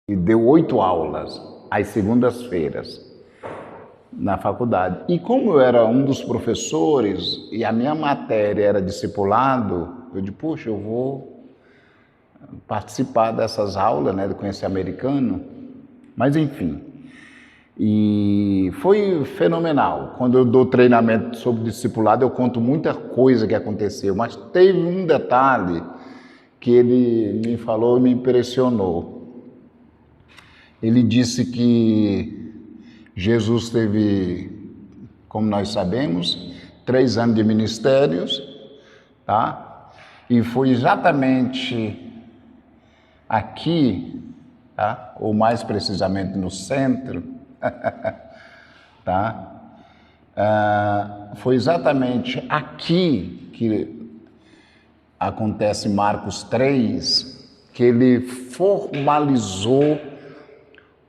e deu 8 aulas às segundas-feiras na faculdade. E como eu era um dos professores e a minha matéria era discipulado, eu disse, puxa, eu vou participar dessas aulas, né, de conhecer americano. Mas enfim, e foi fenomenal. Quando eu dou treinamento sobre discipulado, eu conto muita coisa que aconteceu, mas teve um detalhe que ele me falou e me impressionou. Ele disse que Jesus teve, como nós sabemos, 3 anos de ministérios, tá? E foi exatamente aqui, tá? Ou mais precisamente no centro, tá? Foi exatamente aqui que acontece Marcos 3, que ele formalizou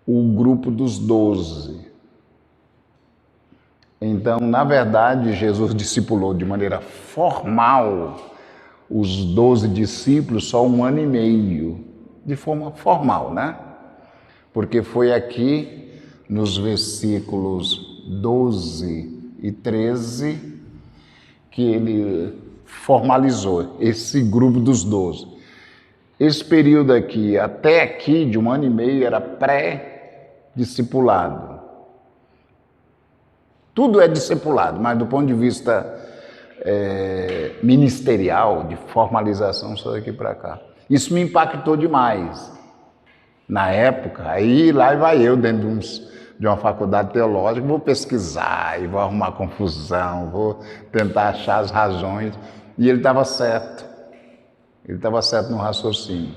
o grupo dos 12. Então, na verdade, Jesus discipulou de maneira formal os 12 discípulos só 1 ano e meio, de forma formal, né? Porque foi aqui, nos versículos 12 e 13, que ele formalizou esse grupo dos 12. Esse período aqui, até aqui, de 1 ano e meio, era pré-discipulado. Tudo é discipulado, mas do ponto de vista ministerial, de formalização, só daqui para cá. Isso me impactou demais. Na época, aí lá vai eu dentro de uma faculdade teológica, vou pesquisar e vou arrumar confusão, vou tentar achar as razões. E ele estava certo. Ele estava certo no raciocínio.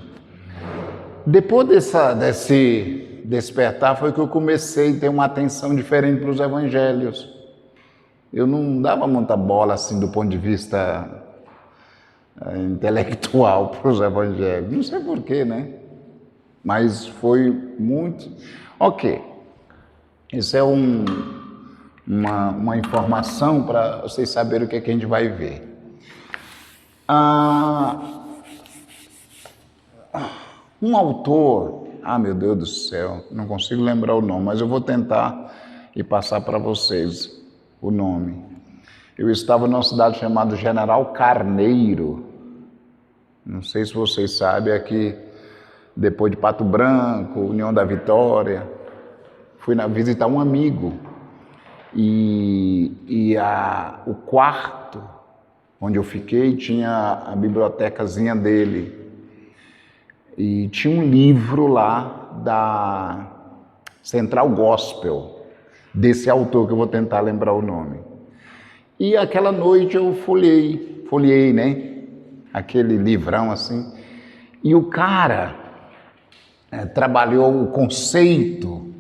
Depois desse despertar foi que eu comecei a ter uma atenção diferente para os evangelhos. Eu não dava muita bola assim do ponto de vista intelectual para os evangelhos. Não sei porquê, né? Mas foi muito... Ok, isso é uma informação para vocês saberem o que é que a gente vai ver. Um autor, meu Deus do céu, não consigo lembrar o nome, mas eu vou tentar e passar para vocês o nome. Eu estava numa cidade chamada General Carneiro, não sei se vocês sabem, aqui depois de Pato Branco, União da Vitória, fui visitar um amigo e o quarto onde eu fiquei tinha a bibliotecazinha dele e tinha um livro lá da Central Gospel, desse autor que eu vou tentar lembrar o nome. E aquela noite eu folhei, né? Aquele livrão assim, e o cara trabalhou o conceito,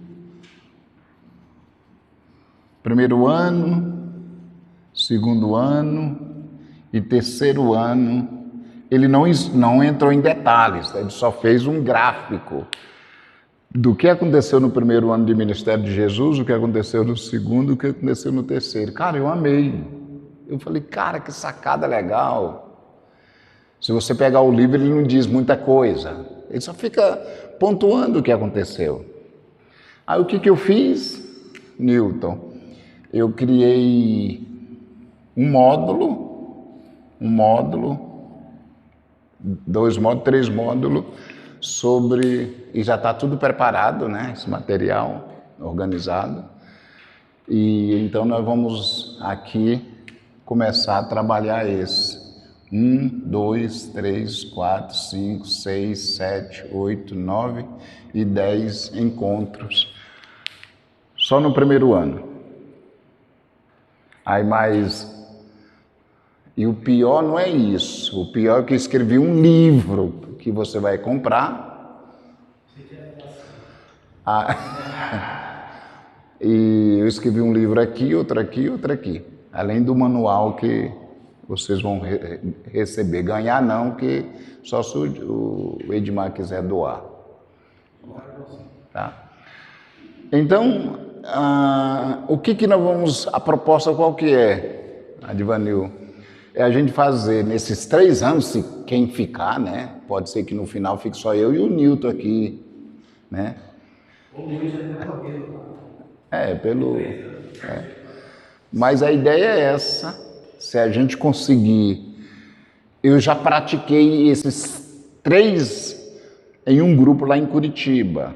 primeiro ano, segundo ano e terceiro ano. Ele não entrou em detalhes, ele só fez um gráfico do que aconteceu no primeiro ano de ministério de Jesus, o que aconteceu no segundo, o que aconteceu no terceiro. Cara, eu amei. Eu falei, cara, que sacada legal. Se você pegar o livro, ele não diz muita coisa. Ele só fica pontuando o que aconteceu. Aí o que eu fiz, Newton? Eu criei um módulo, 2 módulos, 3 módulos, e já está tudo preparado, né? Esse material organizado. E então nós vamos aqui começar a trabalhar esse. 1, 2, 3, 4, 5, 6, 7, 8, 9 e 10 encontros. Só no primeiro ano. E o pior não é isso. O pior é que eu escrevi um livro que você vai comprar. E eu escrevi um livro aqui, outro aqui, outro aqui. Além do manual que vocês vão receber. Ganhar não, que só se o Edmar quiser doar. Tá? Então, o que nós vamos... A proposta qual que é, Advanil? É a gente fazer nesses 3 anos, se quem ficar, né? Pode ser que no final fique só eu e o Newton aqui né? O limite é pelo apelo. Mas a ideia é essa, se a gente conseguir. Eu já pratiquei esses 3 em um grupo lá em Curitiba,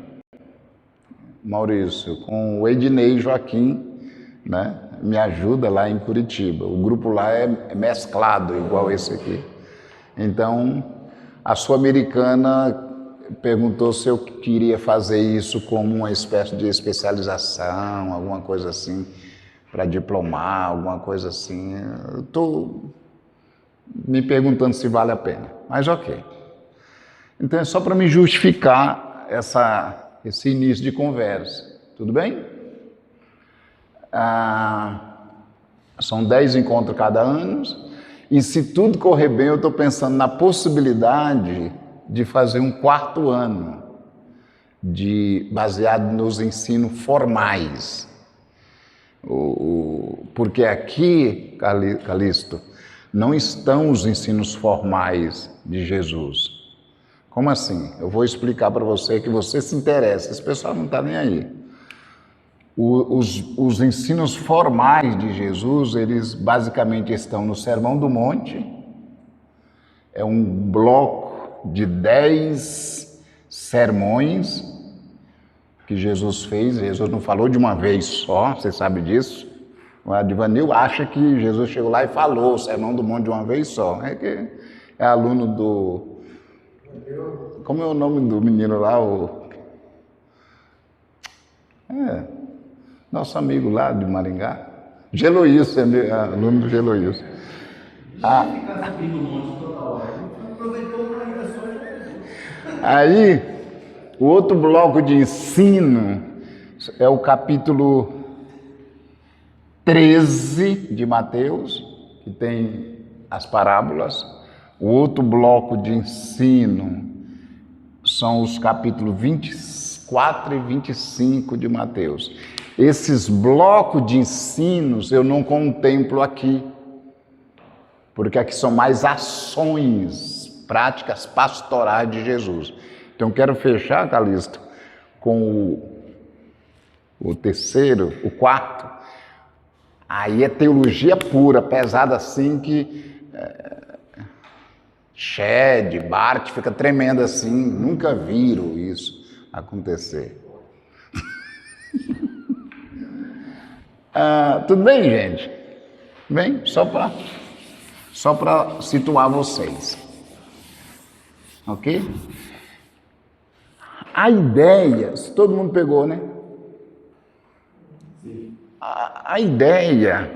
Maurício, com o Ednei Joaquim, né? Me ajuda lá em Curitiba. O grupo lá é mesclado, igual esse aqui. Então, a Sul-Americana perguntou se eu queria fazer isso como uma espécie de especialização, alguma coisa assim, para diplomar, alguma coisa assim. Eu estou me perguntando se vale a pena, mas ok. Então é só para me justificar esse início de conversa, tudo bem? São 10 encontros cada ano, e se tudo correr bem, eu estou pensando na possibilidade de fazer um 4º ano, baseado nos ensinos formais. Porque aqui, Calixto, não estão os ensinos formais de Jesus. Como assim? Eu vou explicar para você que você se interessa, esse pessoal não está nem aí. Os ensinos formais de Jesus, eles basicamente estão no Sermão do Monte, é um bloco de 10 sermões que Jesus fez. Jesus não falou de uma vez só, você sabe disso. O Advanil acha que Jesus chegou lá e falou o Sermão do Monte de uma vez só. É que é aluno do... Como é o nome do menino lá? Nosso amigo lá de Maringá. Geloísio, é aluno do Geloísio. Aí, o outro bloco de ensino é o capítulo 13 de Mateus, que tem as parábolas. O outro bloco de ensino são os capítulos 24 e 25 de Mateus. Esses blocos de ensinos eu não contemplo aqui, porque aqui são mais ações, práticas pastorais de Jesus. Então quero fechar, Calixto, com o 3º, o 4º. Aí é teologia pura, pesada assim que Shed, Bart fica tremendo assim, nunca viram isso acontecer. Tudo bem, gente? Bem, só para situar vocês. Ok? A ideia, se todo mundo pegou, né? Sim. A ideia,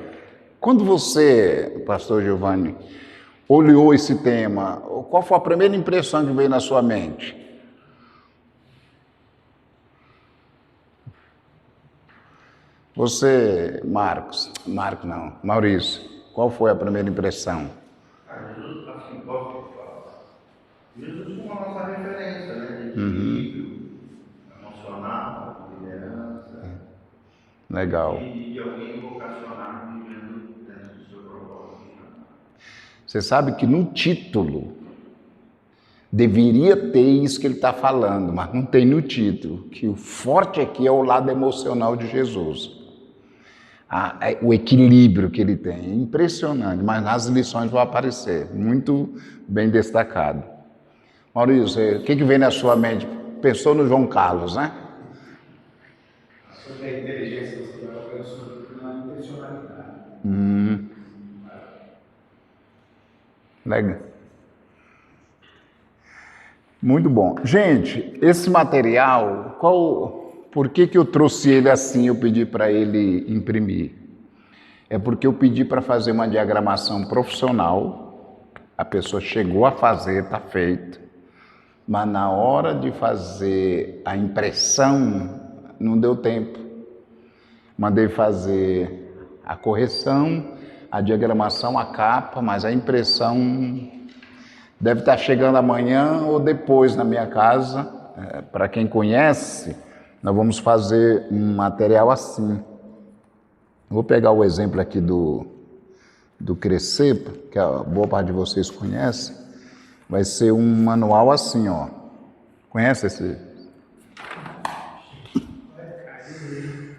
quando você, pastor Giovanni, olhou esse tema, qual foi a primeira impressão que veio na sua mente? Você, Maurício, qual foi a primeira impressão? Jesus, assim, Jesus como a nossa referência, né? De equilíbrio emocional, liderança. Legal. E alguém vocacionado vivendo dentro do seu propósito. Você sabe que no título deveria ter isso que ele está falando, mas não tem no título, que o forte aqui é o lado emocional de Jesus. O equilíbrio que ele tem, é impressionante, mas nas lições vai aparecer, muito bem destacado. Maurício, o que vem na sua mente? Pensou no João Carlos, né? Sobre a inteligência, você vai pensando na intencionalidade. Legal. Muito bom. Gente, esse material, por que eu trouxe ele assim, eu pedi para ele imprimir? É porque eu pedi para fazer uma diagramação profissional, a pessoa chegou a fazer, está feito, mas na hora de fazer a impressão, não deu tempo. Mandei fazer a correção, a diagramação, a capa, mas a impressão deve estar chegando amanhã ou depois na minha casa. Para quem conhece, nós vamos fazer um material assim. Vou pegar o exemplo aqui do Crescer, que a boa parte de vocês conhece. Vai ser um manual assim, ó. Conhece esse?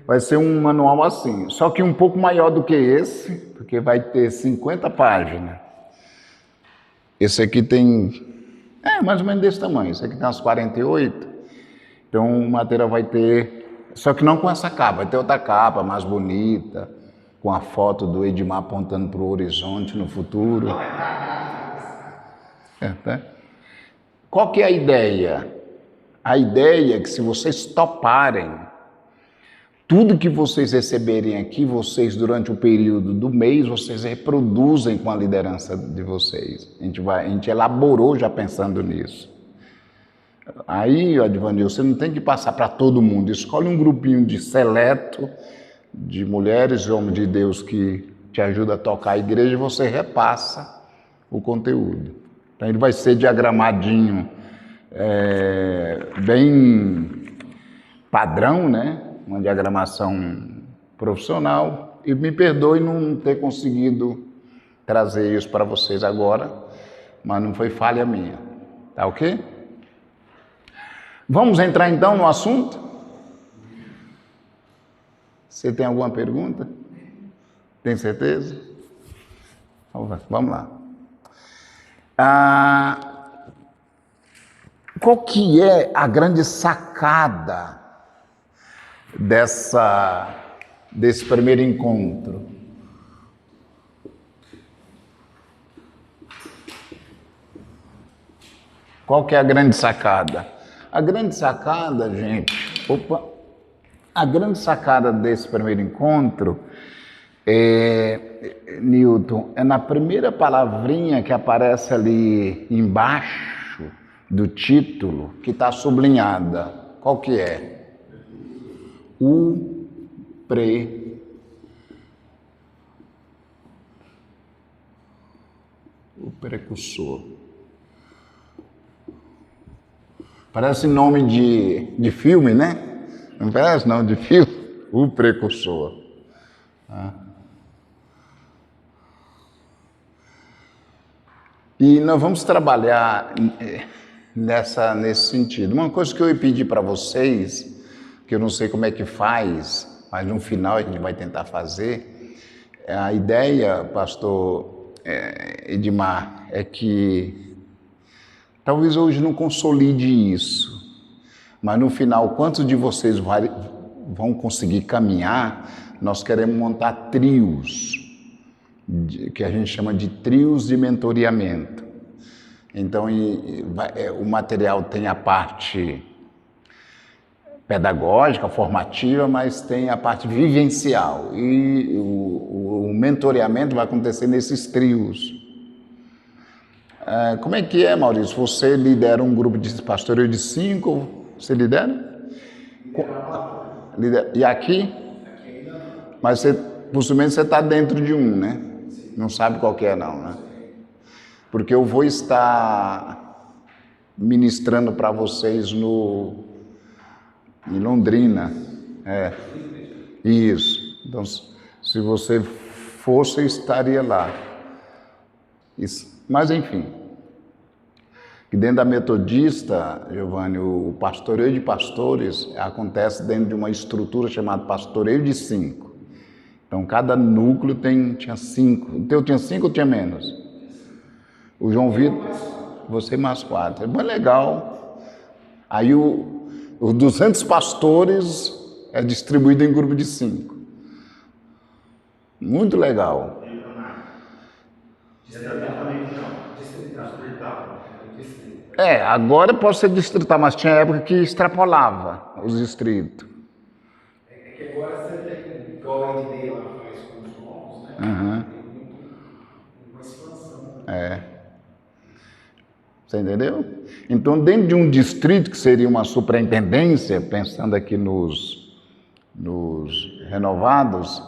Vai ser um manual assim, só que um pouco maior do que esse, porque vai ter 50 páginas. Esse aqui tem, mais ou menos desse tamanho, esse aqui tem umas 48. Então o material vai ter, só que não com essa capa, vai ter outra capa mais bonita, com a foto do Edmar apontando para o horizonte no futuro. Tá? Qual que é a ideia? A ideia é que se vocês toparem, tudo que vocês receberem aqui, vocês durante o período do mês, vocês reproduzem com a liderança de vocês. A gente elaborou já pensando nisso. Aí, Advanil, você não tem que passar para todo mundo. Escolhe um grupinho de seleto, de mulheres e homens de Deus que te ajuda a tocar a igreja e você repassa o conteúdo. Então ele vai ser diagramadinho, bem padrão, né? Uma diagramação profissional, e me perdoe não ter conseguido trazer isso para vocês agora, mas não foi falha minha, tá ok? Vamos entrar então no assunto? Você tem alguma pergunta? Tem certeza? Vamos lá. Qual que é a grande sacada desse primeiro encontro? Qual que é a grande sacada? A grande sacada, gente, a grande sacada desse primeiro encontro, Newton, é na primeira palavrinha que aparece ali embaixo do título, que está sublinhada. Qual que é? O precursor. Parece nome de filme, né? Não parece nome de filme? O precursor. E nós vamos trabalhar nesse sentido. Uma coisa que eu ia pedir para vocês, que eu não sei como é que faz, mas no final a gente vai tentar fazer. A ideia, pastor Edmar, é que talvez hoje não consolide isso, mas no final, quantos de vocês vão conseguir caminhar? Nós queremos montar trios, que a gente chama de trios de mentoreamento. Então, o material tem a parte pedagógica, formativa, mas tem a parte vivencial. E o mentoreamento vai acontecer nesses trios. Como é que é, Maurício? Você lidera um grupo de pastoreio de 5? Você lidera? E aqui? Mas possivelmente você está dentro de um, né? Não sabe qual que é, não, né? Porque eu vou estar ministrando para vocês em Londrina. Isso. Então, se você fosse, eu estaria lá. Mas, enfim. E dentro da Metodista, Giovanni, o pastoreio de pastores acontece dentro de uma estrutura chamada pastoreio de 5. Então, cada núcleo tinha 5. O teu tinha 5 ou tinha menos? O João Vitor, você mais 4. É bem legal. Aí, os 200 pastores é distribuído em grupo de 5. Muito legal. Agora pode ser distrital, mas tinha época que extrapolava os distritos. É que agora você tem, igual a ND lá faz com os novos, né? Tem uma expansão. Você entendeu? Então, dentro de um distrito, que seria uma superintendência, pensando aqui nos renovados,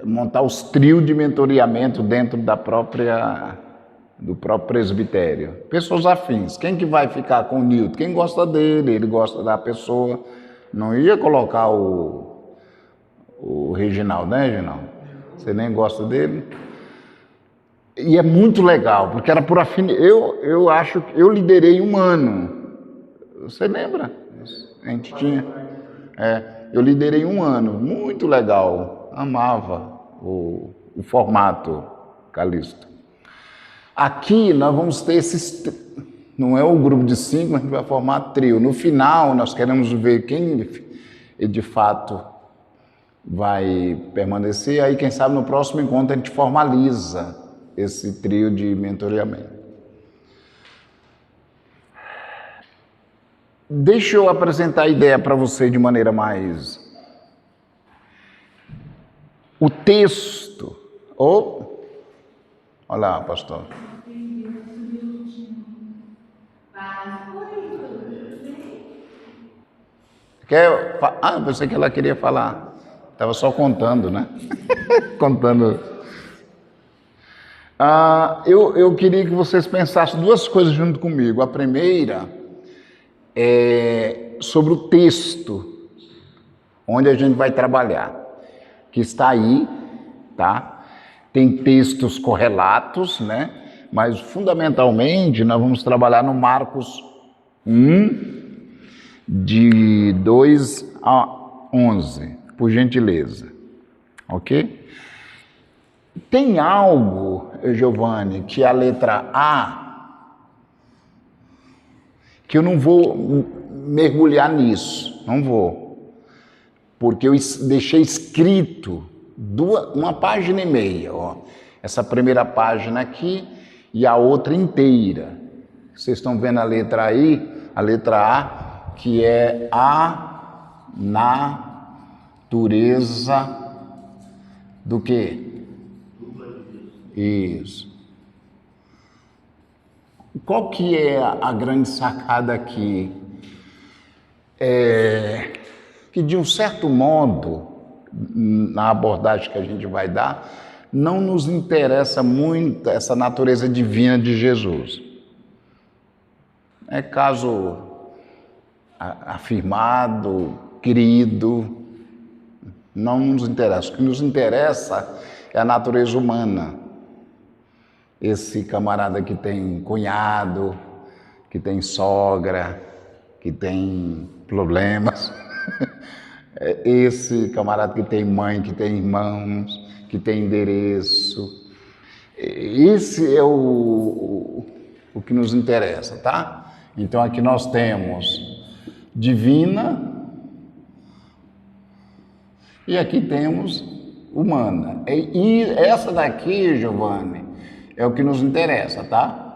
montar os trios de mentoreamento dentro do próprio presbitério. Pessoas afins. Quem que vai ficar com o Nilton? Quem gosta dele, ele gosta da pessoa. Não ia colocar o Reginaldo, né, Reginaldo? Você nem gosta dele? E é muito legal, porque era por afinidade. Eu acho que eu liderei um ano. Você lembra? A gente tinha. Eu liderei 1 ano, muito legal, amava o formato Calixto. Aqui nós vamos ter esses, não é o grupo de 5, mas a gente vai formar trio. No final nós queremos ver quem de fato vai permanecer, aí quem sabe no próximo encontro a gente formaliza esse trio de mentoreamento. Deixa eu apresentar a ideia para você de maneira mais... O texto... Olha lá, pastor. Eu pensei que ela queria falar. Estava só contando, né? Contando. Eu queria que vocês pensassem 2 coisas junto comigo. A primeira é sobre o texto, onde a gente vai trabalhar, que está aí, tá? Tem textos correlatos, né? Mas fundamentalmente nós vamos trabalhar no Marcos 1, de 2 a 11, por gentileza, ok? Tem algo, Giovanni, que a letra A, que eu não vou mergulhar nisso, não vou, porque eu deixei escrito 1 página e meia, ó, essa primeira página aqui e a outra inteira. Vocês estão vendo a letra aí, a letra A, que é a natureza do quê? Isso. Qual que é a grande sacada aqui? Que de um certo modo, na abordagem que a gente vai dar, não nos interessa muito essa natureza divina de Jesus. É caso afirmado, querido, não nos interessa. O que nos interessa é a natureza humana. Esse camarada que tem cunhado, que tem sogra, que tem problemas, esse camarada que tem mãe, que tem irmãos, que tem endereço. Esse é o que nos interessa, tá? Então aqui nós temos divina e aqui temos humana. E essa daqui, Giovanni, é o que nos interessa, tá?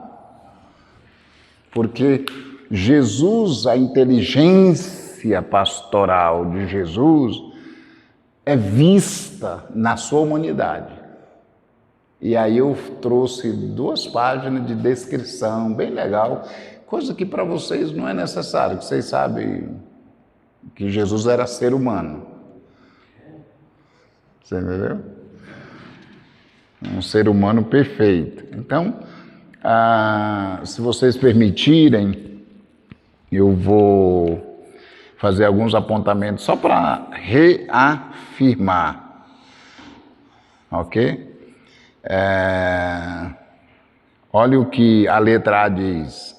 Porque Jesus, a inteligência pastoral de Jesus é vista na sua humanidade. E aí eu trouxe 2 páginas de descrição, bem legal, coisa que para vocês não é necessário, que vocês sabem que Jesus era ser humano. Você entendeu? Um ser humano perfeito. Então, se vocês permitirem, eu vou fazer alguns apontamentos só para reafirmar, ok? Olha o que a letra A diz.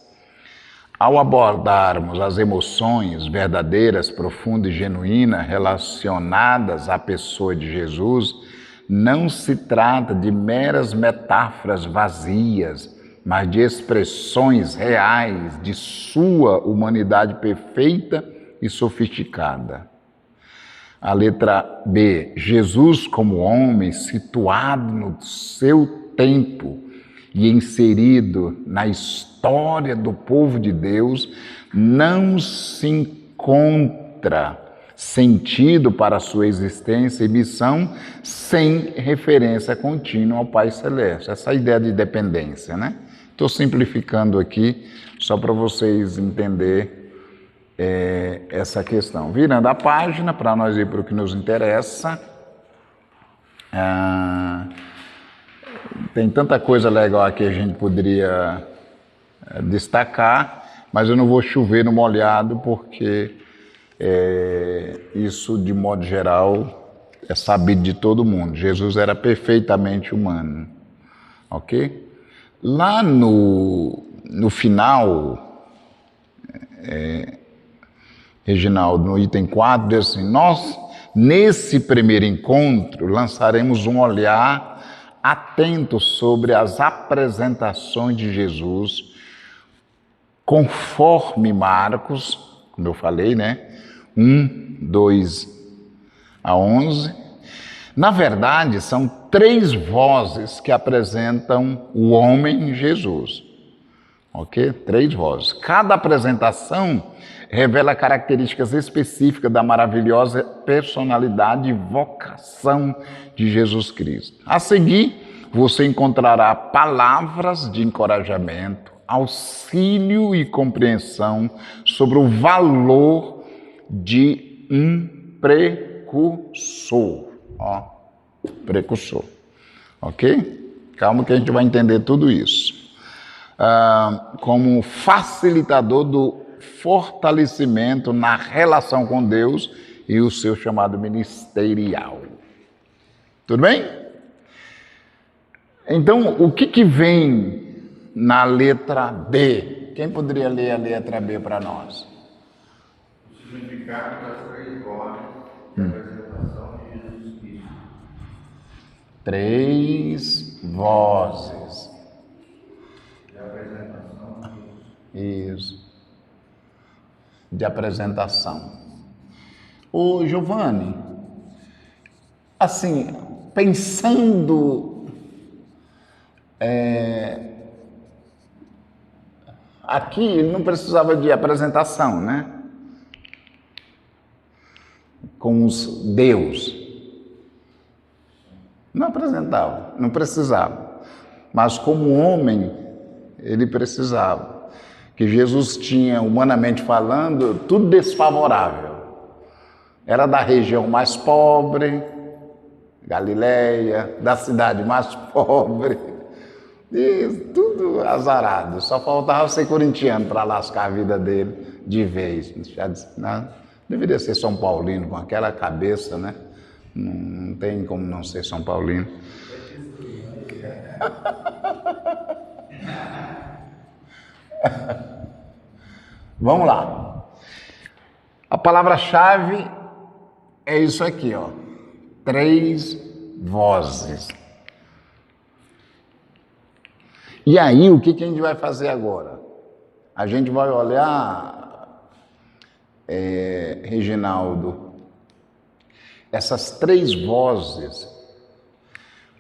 Ao abordarmos as emoções verdadeiras, profundas e genuínas relacionadas à pessoa de Jesus, não se trata de meras metáforas vazias, mas de expressões reais de sua humanidade perfeita e sofisticada. A letra B, Jesus como homem situado no seu tempo e inserido na história do povo de Deus, não se encontra sentido para a sua existência e missão sem referência contínua ao Pai Celeste. Essa ideia de dependência, né? Estou simplificando aqui só para vocês entenderem essa questão. Virando a página para nós ir para o que nos interessa. Tem tanta coisa legal aqui que a gente poderia destacar, mas eu não vou chover no molhado porque isso, de modo geral, é sabido de todo mundo. Jesus era perfeitamente humano, ok? Lá no final, Reginaldo, no item 4, diz assim: nós, nesse primeiro encontro, lançaremos um olhar atento sobre as apresentações de Jesus, conforme Marcos, como eu falei, né? 1, 2 a 11. Na verdade, são 3 vozes que apresentam o homem Jesus. Ok? 3 vozes. Cada apresentação revela características específicas da maravilhosa personalidade e vocação de Jesus Cristo. A seguir, você encontrará palavras de encorajamento, auxílio e compreensão sobre o valor de um precursor. Ó, precursor. Ok? Calma que a gente vai entender tudo isso. Como facilitador do fortalecimento na relação com Deus e o seu chamado ministerial. Tudo bem? Então, o que vem na letra B? Quem poderia ler a letra B para nós? O significado das 3 vozes de apresentação de Jesus Cristo. 3 vozes. De apresentação de Jesus. Isso. De apresentação. Ô, Giovanni, assim, pensando aqui, ele não precisava de apresentação, né? Com os Deus. Não apresentava, não precisava. Mas como homem, ele precisava. Que Jesus tinha, humanamente falando, tudo desfavorável. Era da região mais pobre, Galileia, da cidade mais pobre, e tudo azarado. Só faltava ser corintiano para lascar a vida dele de vez. Já disse, não, deveria ser São Paulino, com aquela cabeça, né? Não tem como não ser São Paulino. Vamos lá. A palavra-chave é isso aqui, ó. 3 vozes. E aí, o que a gente vai fazer agora? A gente vai olhar, Reginaldo, essas 3 vozes,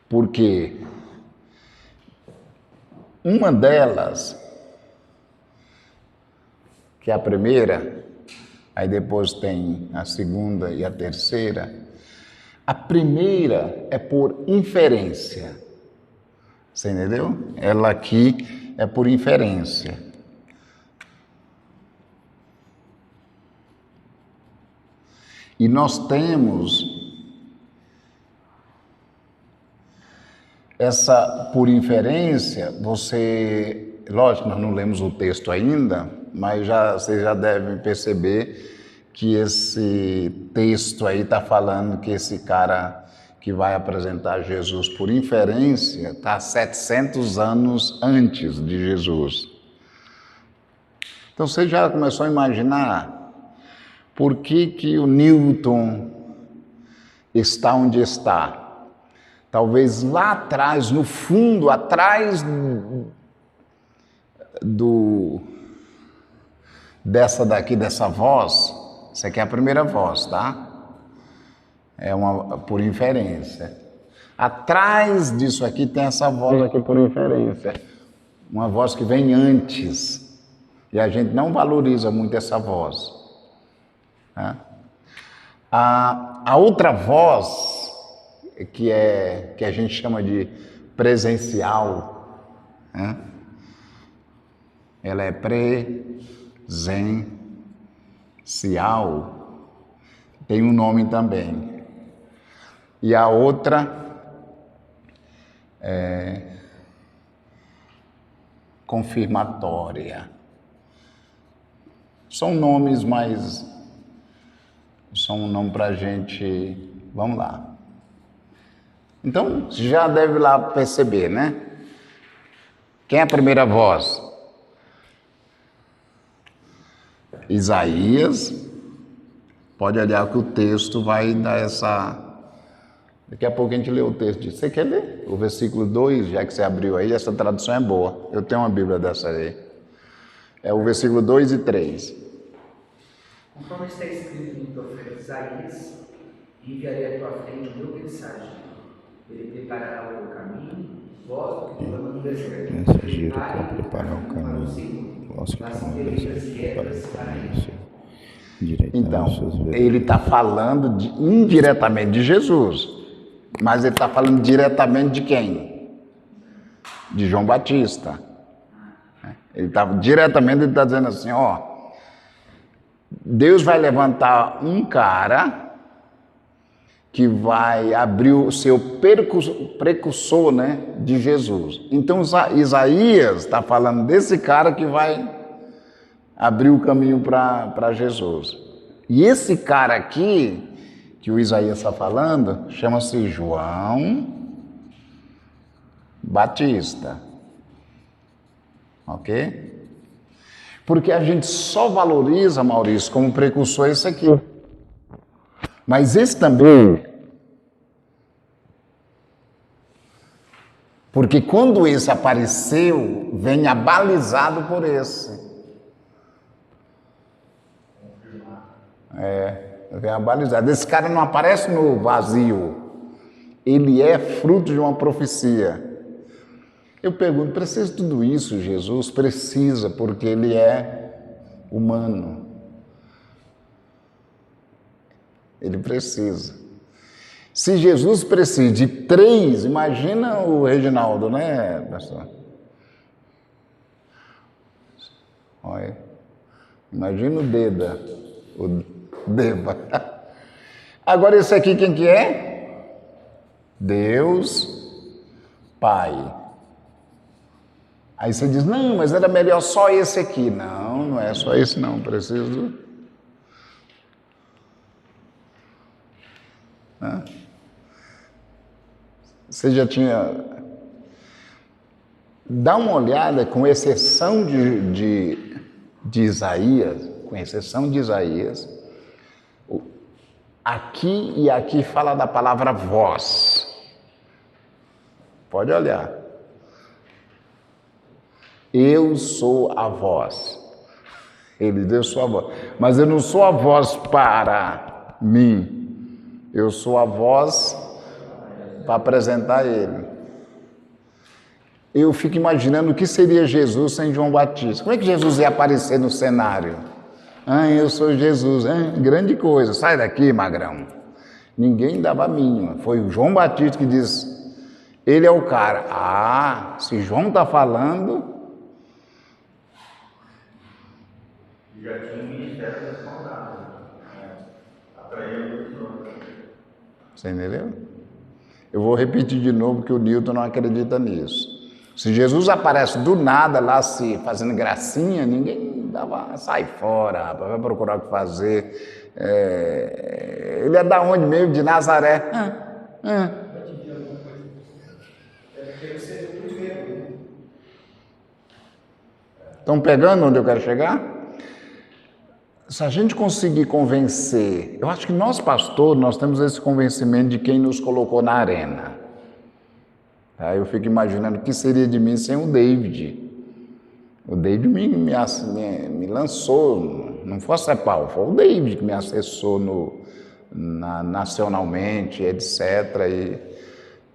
porque uma delas, que é a primeira, aí depois tem a segunda e a terceira. A primeira é por inferência. Você entendeu? Ela aqui é por inferência. E nós temos essa por inferência, lógico, nós não lemos o texto ainda, mas vocês já devem perceber que esse texto aí está falando que esse cara que vai apresentar Jesus por inferência está 700 anos antes de Jesus. Então você já começou a imaginar por que o Newton está onde está? Talvez lá atrás, no fundo, atrás dessa voz. Essa aqui é a primeira voz, tá? É uma por inferência. Atrás disso aqui tem essa voz aqui por inferência. Uma voz que vem antes. E a gente não valoriza muito essa voz. Tá? A outra voz, que a gente chama de presencial, né? Ela é presencial, tem um nome também. E a outra é confirmatória. São nomes, mas são um nome para a gente. Vamos lá. Então, já deve lá perceber, né? Quem é a primeira voz? Isaías, Pode olhar que o texto vai dar essa... Daqui a pouco a gente lê o texto. Você quer ler? O versículo 2, já que você abriu aí, essa tradução é boa. Eu tenho uma Bíblia dessa aí. É o versículo 2 e 3. Conforme está escrito no profeta Isaías, enviarei à tua frente o meu mensageiro. Ele preparará o teu caminho, vós que estão no deserto. Mensageiro para preparar o caminho. Vós que estão no deserto, preparar o caminho. Então, ele está falando indiretamente de Jesus, mas ele está falando diretamente de quem? De João Batista. Ele está dizendo assim, ó, Deus vai levantar um cara que vai abrir o seu precursor, né, de Jesus. Então Isaías está falando desse cara que vai abrir o caminho para Jesus. E esse cara aqui, que o Isaías está falando, chama-se João Batista. Ok? Porque a gente só valoriza, Maurício, como precursor esse aqui. Mas esse também. Porque quando esse apareceu, vem abalizado por esse. Vem abalizado. Esse cara não aparece no vazio. Ele é fruto de uma profecia. Eu pergunto, precisa de tudo isso, Jesus? Precisa, porque ele é humano. Ele precisa. Se Jesus precisa de 3, imagina o Reginaldo, né, pastor? Olha, imagina o Deda, o Deba. Agora esse aqui quem que é? Deus Pai. Aí você diz, não, mas era melhor só esse aqui. Não, não é só esse não, preciso... Você já tinha... Dá uma olhada, com exceção de Isaías, com exceção de Isaías, aqui e aqui fala da palavra voz. Pode olhar. Eu sou a voz. Ele diz, eu sou a voz. Mas eu não sou a voz para mim. Eu sou a voz para apresentar ele. Eu fico imaginando o que seria Jesus sem João Batista. Como é que Jesus ia aparecer no cenário? Eu sou Jesus. Grande coisa. Sai daqui, magrão. Ninguém dava a mínima. Foi o João Batista que disse, ele é o cara. Se João está falando... Já tinha um ministério responsabilidade. Atraindo pessoas. Você entendeu? Eu vou repetir de novo que o Newton não acredita nisso. Se Jesus aparece do nada lá se fazendo gracinha, ninguém dava, sai fora, vai procurar o que fazer. Ele é da onde mesmo? De Nazaré. Estão pegando onde eu quero chegar? Se a gente conseguir convencer, eu acho que nós pastores, nós temos esse convencimento de quem nos colocou na arena. Eu fico imaginando o que seria de mim sem o David. O David me lançou, não foi a CEPAL, foi o David que me acessou nacionalmente, etc. E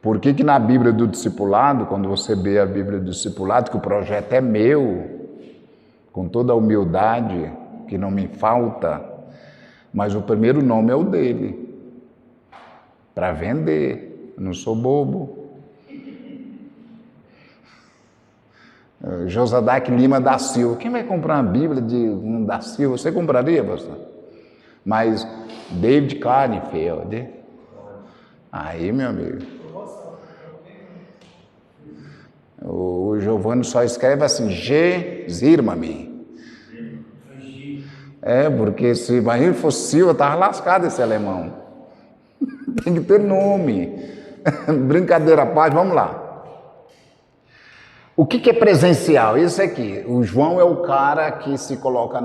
por que na Bíblia do Discipulado, quando você vê a Bíblia do Discipulado, que o projeto é meu, com toda a humildade que não me falta, mas o primeiro nome é o dele, para vender, eu não sou bobo. Josadac Lima da Silva, quem vai comprar uma Bíblia de da Silva? Você compraria, pastor? Mas David Kleinfeld, aí, meu amigo, o Giovanni só escreve assim, G. Zirmami. Porque se Bahia fosse Silva, estava lascado esse alemão. Tem que ter nome. Brincadeira à parte, vamos lá. O que é presencial? Isso aqui. O João é o cara que se coloca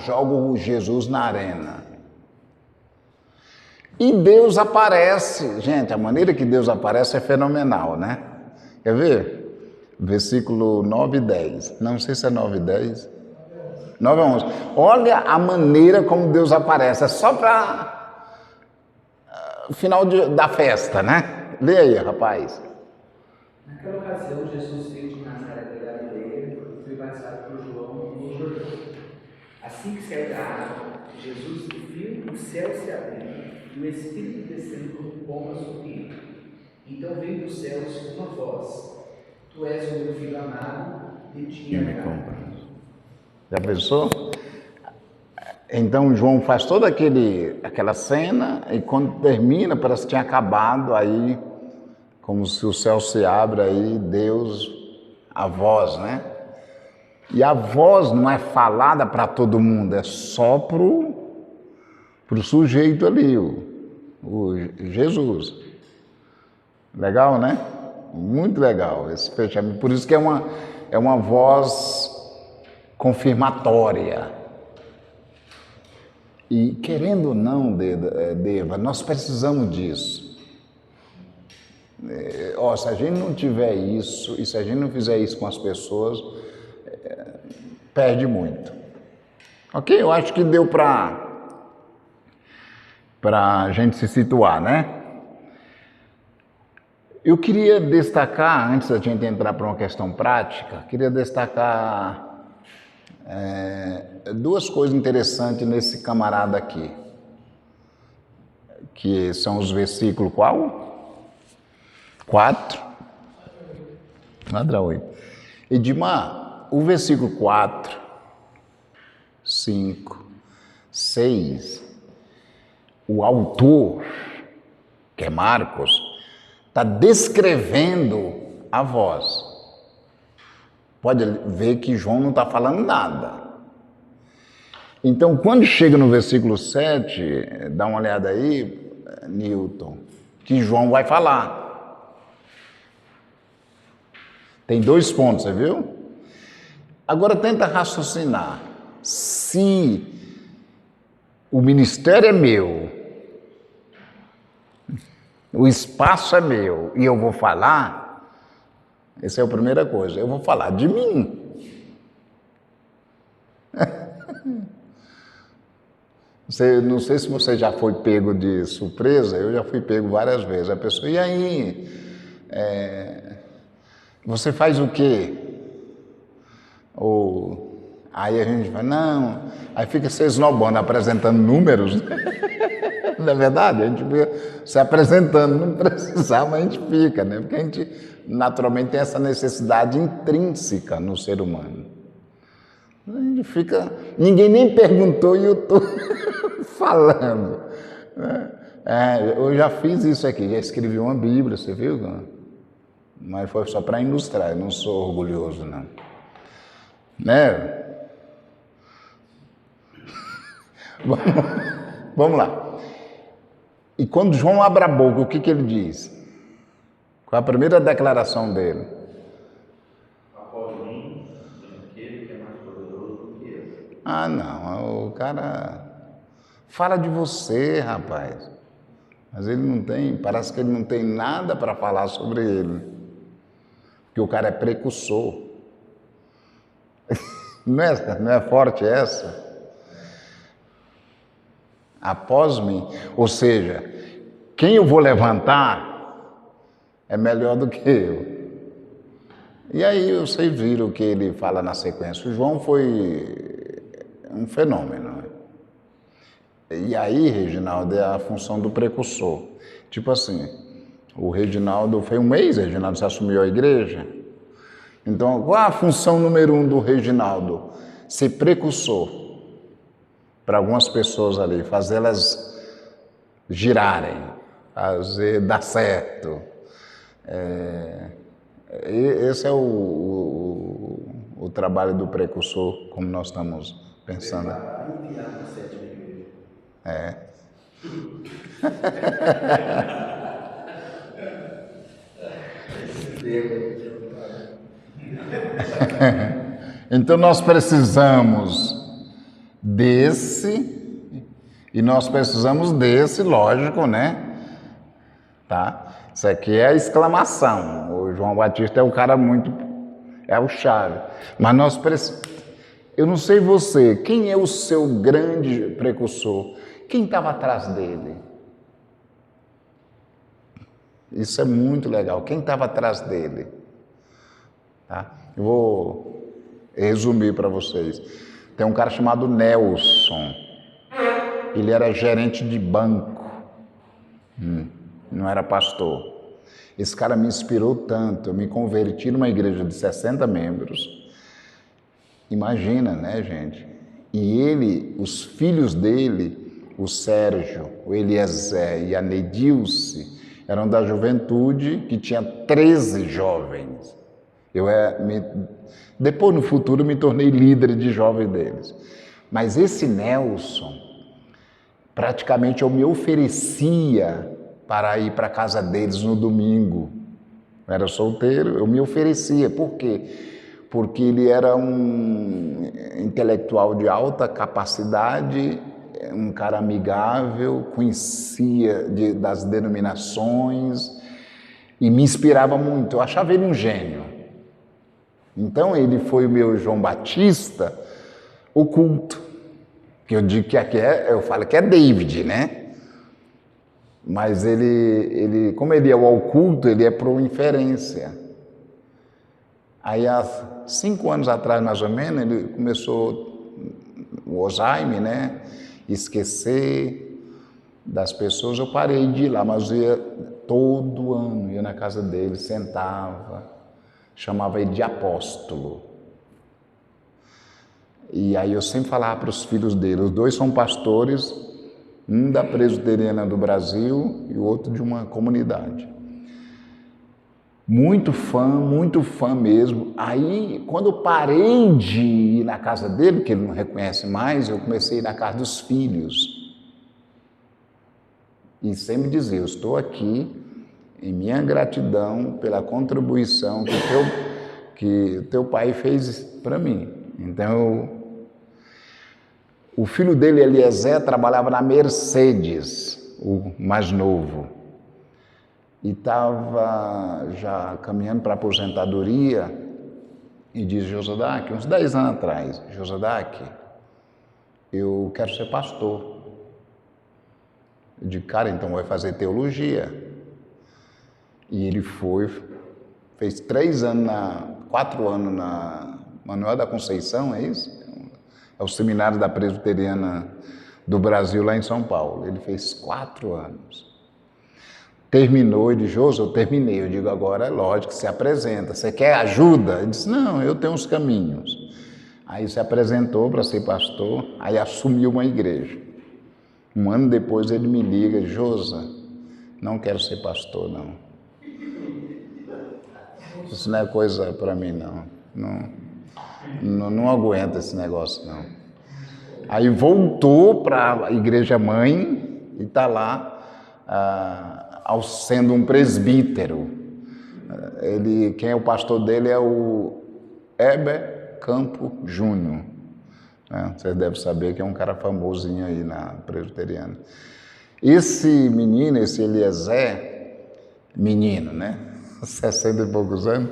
joga o Jesus na arena. E Deus aparece. Gente, a maneira que Deus aparece é fenomenal, né? Quer ver? Versículo 9 e 10. Não sei se é 9 e 10. 9 a 11. Olha a maneira como Deus aparece. É só para o final da festa, né? Lê aí, rapaz. Naquela ocasião, Jesus veio de Nazaré da Galileia e foi batizado por João no Jordão. Assim que saiu da água, Jesus viu o céu se abrindo e o Espírito descendo como pomba sobre ele. Então veio dos céus uma voz: Tu és o meu filho amado, de ti me agrado. Já pensou? Então João faz toda aquela cena e quando termina parece que tinha acabado, aí como se o céu se abre, aí Deus, a voz, né? E a voz não é falada para todo mundo, é só pro sujeito ali, o Jesus. Legal, né? Muito legal esse fechamento. Por isso que é uma voz confirmatória. E querendo ou não, Deva, nós precisamos disso. Se a gente não tiver isso, e se a gente não fizer isso com as pessoas, perde muito. Ok? Eu acho que deu para a gente se situar, né? Eu queria destacar, antes da gente entrar para uma questão prática, queria destacar duas coisas interessantes nesse camarada aqui, que são os versículos qual? 4. Ladra 8. Edmar, o versículo 4, 5, 6, o autor, que é Marcos, está descrevendo a voz. Pode ver que João não está falando nada. Então, quando chega no versículo 7, dá uma olhada aí, Newton, que João vai falar. Tem 2 pontos, você viu? Agora tenta raciocinar. Se o ministério é meu, o espaço é meu e eu vou falar, essa é a primeira coisa, eu vou falar de mim. Não sei se você já foi pego de surpresa, eu já fui pego várias vezes. A pessoa, e aí? Você faz o quê? Aí a gente fala, não, aí fica se esnobando, apresentando números. Não é verdade? A gente fica se apresentando, não precisava, mas a gente fica, né? Porque a gente naturalmente tem essa necessidade intrínseca no ser humano. A gente fica, ninguém nem perguntou e eu estou falando. Eu já fiz isso aqui, já escrevi uma Bíblia, você viu? Mas foi só para ilustrar, eu não sou orgulhoso, não. Né? Vamos lá. E quando João abre a boca, o que ele diz? Qual a primeira declaração dele? Após mim, aquele que é mais poderoso do que eu. Ah, não, o cara fala de você, rapaz. Mas ele não tem, parece que ele não tem nada para falar sobre ele. Porque o cara é precursor. Não é forte essa? Após mim, ou seja, quem eu vou levantar é melhor do que eu. E aí vocês viram o que ele fala na sequência. O João foi um fenômeno. E aí, Reginaldo, é a função do precursor. Tipo assim, o Reginaldo foi um mês, o Reginaldo se assumiu a igreja. Então, qual a função número 1 do Reginaldo? Ser precursor para algumas pessoas ali, fazê-las girarem, fazer dar certo. Esse é o trabalho do precursor, como nós estamos pensando. Então nós precisamos desse E nós precisamos desse, lógico, né? Tá? Isso aqui é a exclamação. O João Batista é o cara muito... é o chave. Mas nós precisamos... Eu não sei você, quem é o seu grande precursor? Quem estava atrás dele? Isso é muito legal. Quem estava atrás dele? Tá? Eu vou resumir para vocês. Tem um cara chamado Nelson. Ele era gerente de banco. Não era pastor. Esse cara me inspirou tanto. Eu me converti numa igreja de 60 membros. Imagina, né, gente? E ele, os filhos dele, o Sérgio, o Eliezer e a Neidilce, eram da juventude, que tinha 13 jovens. Depois, no futuro, me tornei líder de jovens deles. Mas esse Nelson, praticamente eu me oferecia para ir para a casa deles no domingo. Eu era solteiro, eu me oferecia. Por quê? Porque ele era um intelectual de alta capacidade, um cara amigável, conhecia das denominações e me inspirava muito. Eu achava ele um gênio. Então ele foi o meu João Batista oculto. Que eu digo que aqui eu falo que é David, né? Mas ele, como ele é o oculto, ele é por inferência. Aí há 5 anos atrás, mais ou menos, ele começou o Alzheimer, né? Esquecer das pessoas. Eu parei de ir lá, mas eu ia todo ano, ia na casa dele, sentava, chamava ele de apóstolo. E aí eu sempre falava para os filhos dele, os dois são pastores, um da Presbiteriana do Brasil e o outro de uma comunidade. Muito fã mesmo. Aí, quando eu parei de ir na casa dele, porque ele não reconhece mais, eu comecei a ir na casa dos filhos. E sempre dizia, eu estou aqui em minha gratidão pela contribuição que o teu pai fez para mim. Então, o filho dele, Eliezer, trabalhava na Mercedes, o mais novo. E estava já caminhando para a aposentadoria e disse, Josadac, uns 10 anos atrás, Josadac, eu quero ser pastor. Eu disse, cara, então vai fazer teologia. E ele fez 4 anos na Manuel da Conceição, é isso? É o seminário da Presbiteriana do Brasil, lá em São Paulo. Ele fez 4 anos. Terminou, ele disse, José, eu terminei. Eu digo, agora é lógico, se apresenta. Você quer ajuda? Ele disse, não, eu tenho uns caminhos. Aí se apresentou para ser pastor, aí assumiu uma igreja. 1 ano depois ele me liga, José, não quero ser pastor, não. Isso não é coisa para mim, não aguento esse negócio, não. Aí voltou para a igreja mãe e está lá sendo um presbítero. Quem é o pastor dele é o Heber Campo Júnior. Vocês devem saber que é um cara famosinho aí na presbiteriana. Esse menino, esse Eliezer, menino, né? 60 e poucos anos,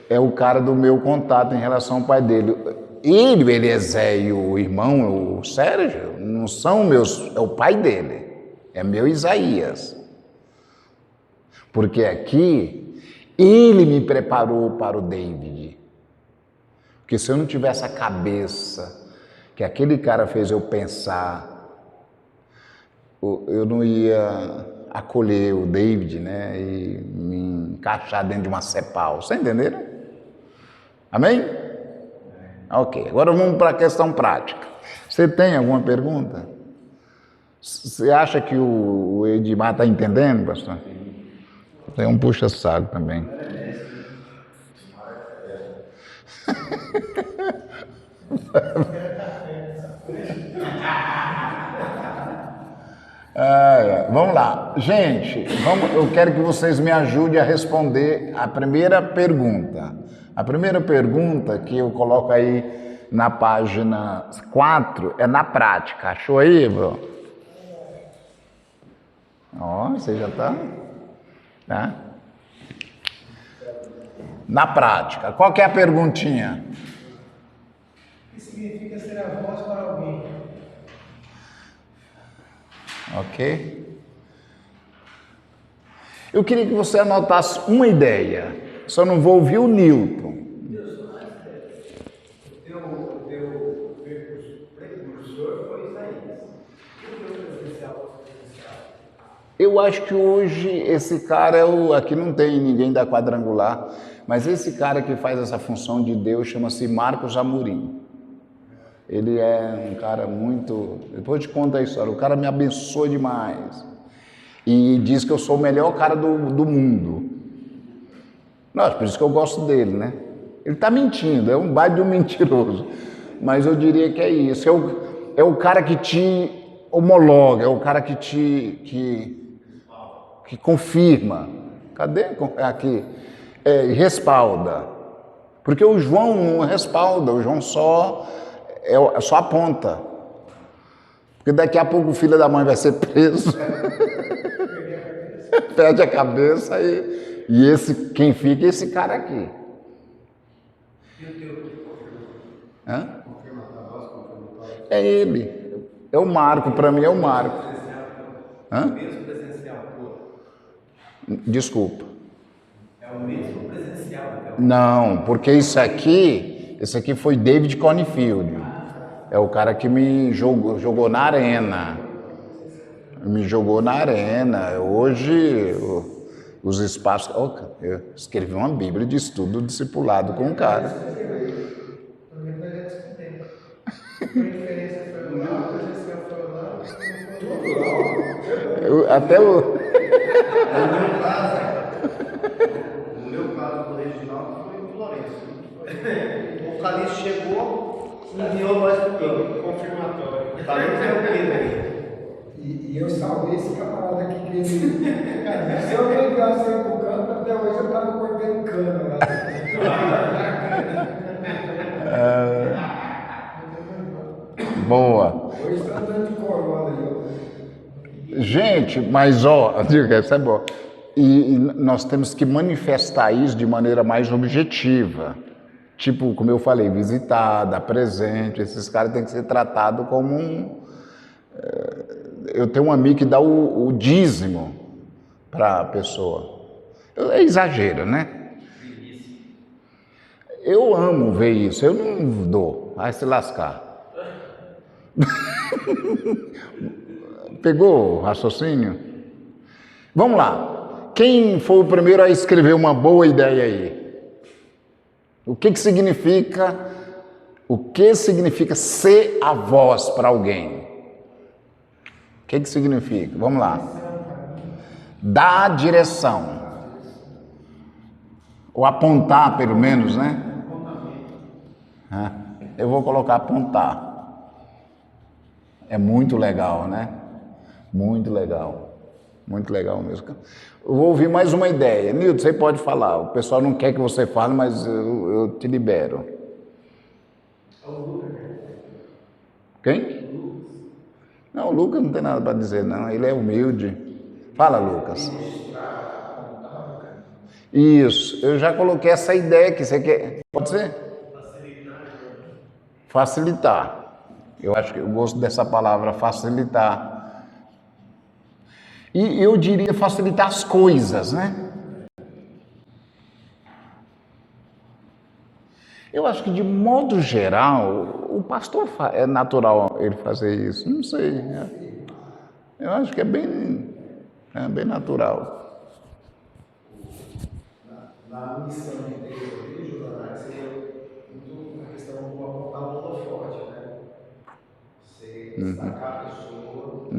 é o cara do meu contato em relação ao pai dele. Ele, o Eliezer e o irmão, o Sérgio, não são meus, é o pai dele, é meu Isaías. Porque aqui, ele me preparou para o David. Porque se eu não tivesse a cabeça que aquele cara fez eu pensar, eu não ia acolher o David, né, e me encaixar dentro de uma CEPAL. Você entenderam? Amém? Ok, agora vamos para a questão prática. Você tem alguma pergunta? Você acha que o Edmar está entendendo, pastor? Tem um puxa-saco também. Vamos lá. Gente, eu quero que vocês me ajudem a responder a primeira pergunta. A primeira pergunta que eu coloco aí na página 4 é na prática. Achou aí, bro? Ó, você já está. Tá? Na prática, qual que é a perguntinha? O que significa ser a voz para alguém? Ok? Eu queria que você anotasse uma ideia. Só não vou ouvir o Newton. O teu precursor foi Isaías. Eu acho que hoje esse cara é o... Aqui não tem ninguém da quadrangular, mas esse cara que faz essa função de Deus chama-se Marcos Amorim. Ele é um cara muito... Depois eu te conto a história. O cara me abençoa demais. E diz que eu sou o melhor cara do mundo. Nossa, por isso que eu gosto dele, né? Ele está mentindo, é um baita de um mentiroso. Mas eu diria que é isso. É o cara que te homologa, é o cara que que confirma. Cadê? Aqui. Respalda. Porque o João não respalda, o João só aponta. Porque daqui a pouco o filho da mãe vai ser preso. Perde a cabeça e esse, quem fica é esse cara aqui. E o teu Hã? confirma a voz, confirma É ele. É o Marco, para mim é o Marco. Hã? o mesmo presencial, pô. Desculpa. É o mesmo presencial, então. Não, porque esse aqui foi David Conifield. É o cara que me jogou na arena. Me jogou na arena. Hoje, os espaços... eu escrevi uma bíblia de estudo discipulado com o cara. Também foi já discutindo. A diferença foi lá, o presencial foi lá, Até o... No meu caso, o original foi o Florencio. O Calixto chegou e enviou nós pro campo. confirmatório. O Calixto é o quê, velho? E eu salvei esse camarada aqui que ele. Cara, se eu não enviasse ele pro canto, até hoje eu tava cortando cana lá. Boa. Hoje está andando de corolla aí, Gente, mas ó, diga, isso é bom. E nós temos que manifestar isso de maneira mais objetiva. Tipo, como eu falei, visitar, dar presente, esses caras têm que ser tratados como um... Eu tenho um amigo que dá o dízimo para a pessoa. É exagero, né? Eu amo ver isso, eu não dou, vai se lascar. Pegou o raciocínio? Vamos lá. Quem foi o primeiro a escrever uma boa ideia aí? O que significa ser a voz para alguém? O que significa? Vamos lá. Dar direção. Ou apontar, pelo menos, né? Eu vou colocar apontar. É muito legal, né? Muito legal. Muito legal mesmo. Eu vou ouvir mais uma ideia. Nilton, você pode falar. O pessoal não quer que você fale, mas eu te libero. Quem? Não, o Lucas não tem nada para dizer, não. Ele é humilde. Fala, Lucas. Isso. Eu já coloquei essa ideia que você quer. Pode ser? Facilitar. Eu acho que eu gosto dessa palavra, facilitar. E eu diria facilitar as coisas, né? Eu acho que, de modo geral, o pastor é natural ele fazer isso. Não sei. Né? Eu acho que é bem natural. Na missão de Deus, eu vejo, Leonardo, seria muito a questão do apontar o holofote, né? Você destacar a pessoa, às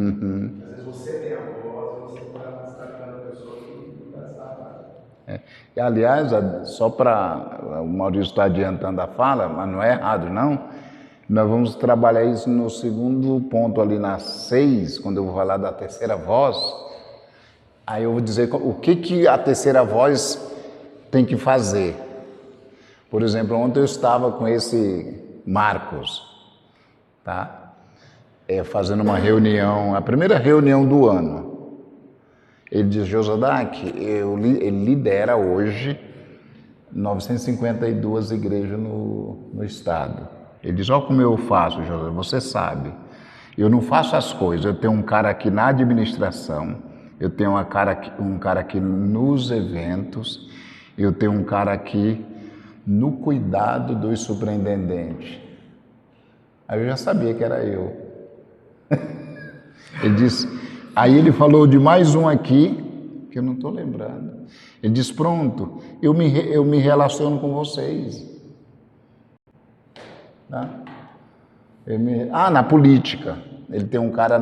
vezes você tem a voz, você está destacando a pessoa que vai destacar. E, aliás, só para... O Maurício está adiantando a fala, mas não é errado, não. Nós vamos trabalhar isso no segundo ponto ali na 6, quando eu vou falar da terceira voz. Aí eu vou dizer o que a terceira voz tem que fazer. Por exemplo, ontem eu estava com esse Marcos, tá? Fazendo uma reunião, a primeira reunião do ano. Ele diz, Josadak, ele lidera hoje 952 igrejas no estado. Ele diz, olha como eu faço, José, você sabe. Eu não faço as coisas, eu tenho um cara aqui na administração, eu tenho um cara aqui nos eventos, eu tenho um cara aqui no cuidado dos superintendentes. Aí eu já sabia que era eu. Ele disse, aí ele falou de mais um aqui, que eu não estou lembrando. Ele disse, pronto, eu me relaciono com vocês. Tá? Na política. Ele tem um cara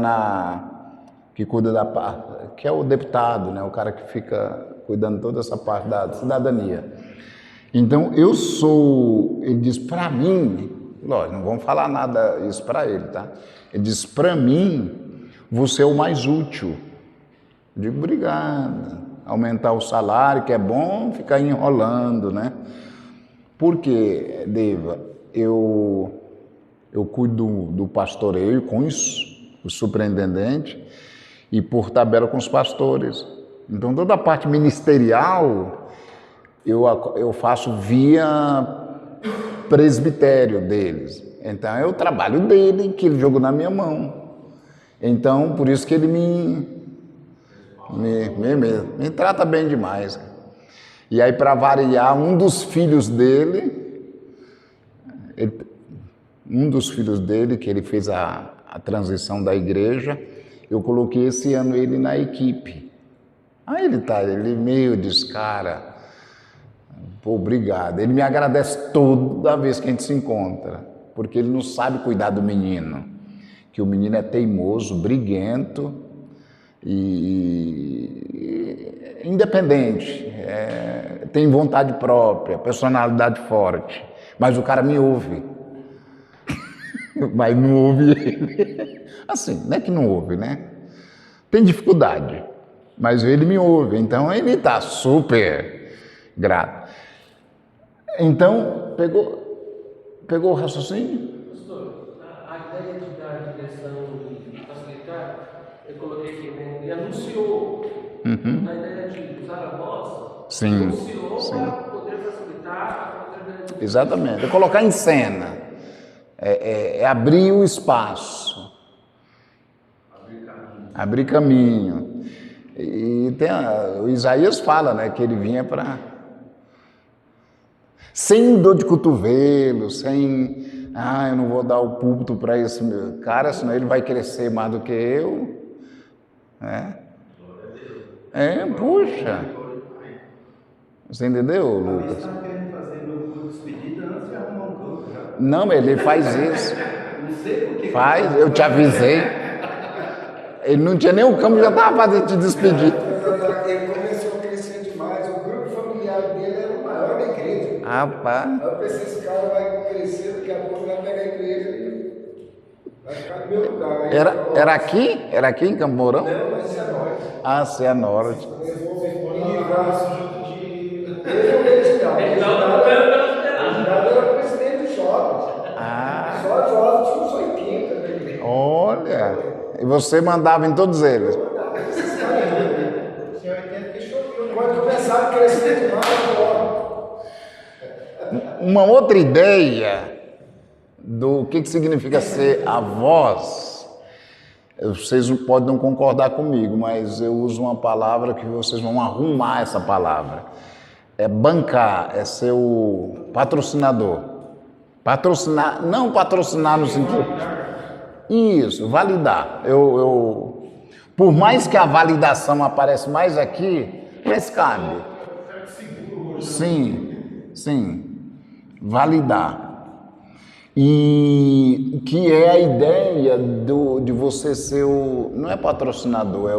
que cuida da parte, que é o deputado, né? O cara que fica cuidando de toda essa parte da cidadania. Então, ele diz, para mim, lógico, não vamos falar nada isso para ele, tá? Ele diz, para mim, você é o mais útil. Eu digo, obrigado. Aumentar o salário, que é bom ficar enrolando, né? Porque, Deiva, eu cuido do pastoreio com o superintendente e por tabela com os pastores. Então, toda a parte ministerial eu faço via presbitério deles. Então, é o trabalho dele que ele jogou na minha mão. Então, por isso que ele me trata bem demais. E aí, para variar, um dos filhos dele, que ele fez a transição da igreja, eu coloquei esse ano ele na equipe. Aí ele meio diz, cara, pô, obrigado. Ele me agradece toda vez que a gente se encontra, porque ele não sabe cuidar do menino, que o menino é teimoso, briguento e independente, tem vontade própria, personalidade forte, mas o cara me ouve. Mas não ouve ele. Assim, não é que não ouve, né? Tem dificuldade, mas ele me ouve, então ele está super grato. Então, pegou o raciocínio? Pastor, a ideia de dar direção e facilitar, eu coloquei aqui, né? Ele anunciou. A ideia de usar a voz, Sim, anunciou sim. para poder facilitar. Exatamente, é colocar em cena. É abrir o espaço, abrir caminho. E o Isaías fala, né, que ele vinha sem dor de cotovelo, sem, eu não vou dar o púlpito para esse cara, senão ele vai crescer mais do que eu. Puxa. Você entendeu, Lucas? Você está querendo fazer meu culto de despedida antes de arrumar um campo já? Não, ele faz isso. Não sei por que. Faz, eu te avisei. Ele não tinha nem o campo, já estava fazendo te despedir. Ele começou a crescer demais, o grupo familiar dele era o maior da igreja. Rapaz. Aí eu pensei, esse cara vai crescer, daqui a pouco vai pegar a igreja e vai ficar no meu lugar. Aí Era aqui? Era aqui em Campo Mourão? Não, mas é norte. Ah, Cianorte. Ele é o Reginaldo era presidente dos jovens. Só jovens tinha uns 80 na igreja. Olha. E você mandava em todos eles? Quando começaram a crescer demais, Uma outra ideia do que significa ser a voz, vocês podem não concordar comigo, mas eu uso uma palavra que vocês vão arrumar essa palavra. É bancar, é ser o patrocinador. Patrocinar, não patrocinar no sentido... Isso, validar. Por mais que a validação apareça mais aqui, mas cabe. Sim. Validar. E que é a ideia de você ser não é patrocinador,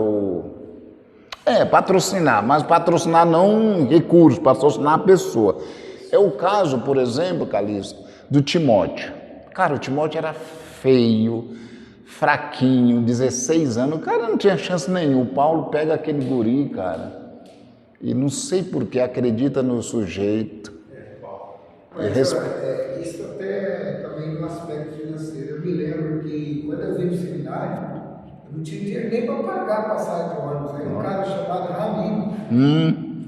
patrocinar, mas patrocinar não recursos, patrocinar a pessoa. É o caso, por exemplo, Calixto, do Timóteo. Cara, o Timóteo era feio, fraquinho, 16 anos, o cara não tinha chance nenhuma. O Paulo pega aquele guri, cara, e não sei por que acredita no sujeito. Isso até também no aspecto financeiro. Eu me lembro que quando eu vim no seminário, eu não tinha dinheiro nem para pagar a passagem de ônibus. Aí o cara cara chamado Ramiro.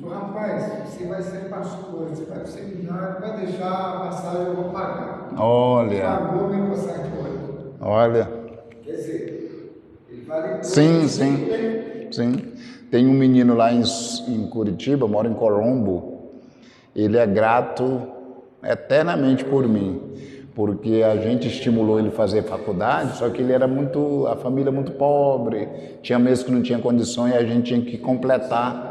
Falou, rapaz, você vai ser pastor, você vai para o seminário, vai deixar a passagem, eu vou pagar. Olha. Pagou minha passagem de ônibus. Olha. Quer dizer, ele vale... Sim. Tem um menino lá em Curitiba, mora em Colombo. Ele é grato eternamente por mim, porque a gente estimulou ele a fazer faculdade, só que ele era a família muito pobre, tinha meses que não tinha condições e a gente tinha que completar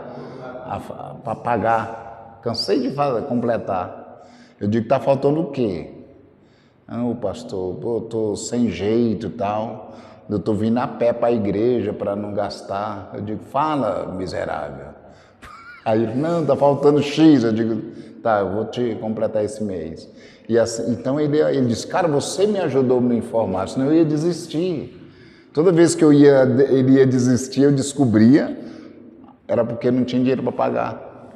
para pagar. Cansei de completar. Eu digo, tá faltando o quê? Não, pastor, eu tô sem jeito e tal, eu tô vindo a pé para a igreja para não gastar. Eu digo, fala, miserável. Aí ele, não, tá faltando X. Eu digo, tá, eu vou te completar esse mês. E assim, então ele disse, cara, você me ajudou a me informar, senão eu ia desistir. Toda vez que ele ia desistir, eu descobria, era porque não tinha dinheiro para pagar.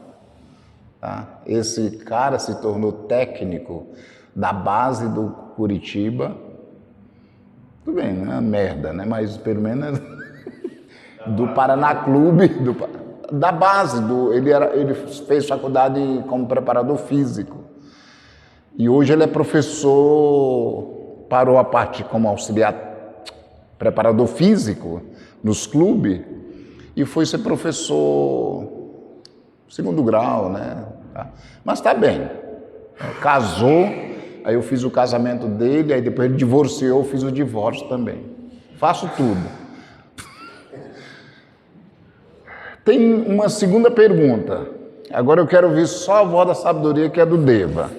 Tá? Esse cara se tornou técnico da base do Curitiba. Tudo bem, não é merda, né? Mas pelo menos do Paraná Clube, da base. Ele fez faculdade como preparador físico. E hoje ele é professor, parou a parte como auxiliar preparador físico nos clubes e foi ser professor segundo grau, né? Mas tá bem. Casou, aí eu fiz o casamento dele, aí depois ele divorciou, eu fiz o divórcio também. Faço tudo. Tem uma segunda pergunta. Agora eu quero ouvir só a voz da sabedoria, que é do Deva.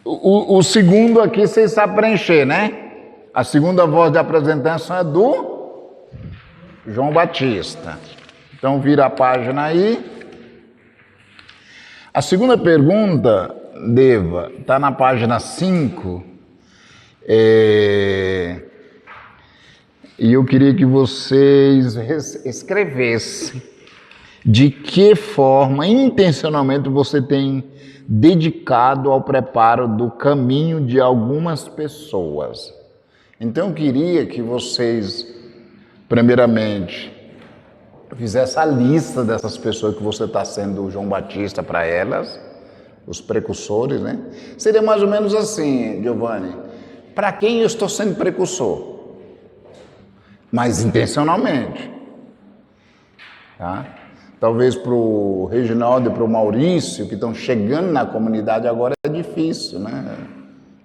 O segundo aqui vocês sabem preencher, né? A segunda voz de apresentação é do João Batista. Então vira a página aí. A segunda pergunta, Deva, está na página 5. E eu queria que vocês escrevessem de que forma, intencionalmente, você tem dedicado ao preparo do caminho de algumas pessoas. Então eu queria que vocês, primeiramente, fizessem a lista dessas pessoas que você está sendo o João Batista para elas, os precursores, né? Seria mais ou menos assim, Giovanni, para quem eu estou sendo precursor? Mas intencionalmente, tá? Talvez para o Reginaldo e para o Maurício, que estão chegando na comunidade agora, é difícil, né?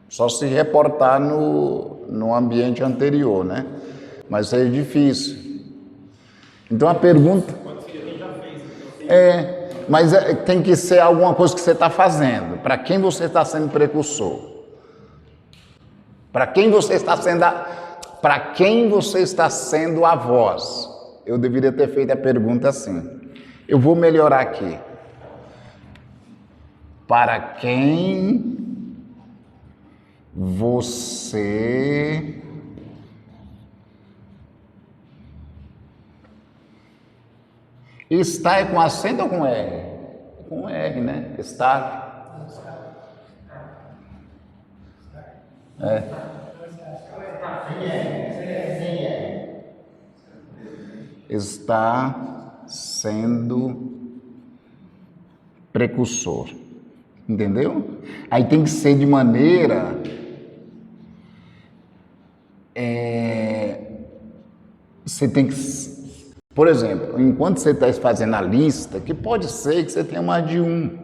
Só se reportar no ambiente anterior, né? Mas é difícil. Então a pergunta... mas tem que ser alguma coisa que você está fazendo. Para quem você está sendo precursor? Para quem você está sendo a voz? Eu deveria ter feito a pergunta assim. Eu vou melhorar aqui. Para quem você está é com acento ou com R? Com R, né? Está. Está sendo precursor. Entendeu? Aí tem que ser de maneira... você tem que... Por exemplo, enquanto você está fazendo a lista, que pode ser que você tenha mais de um.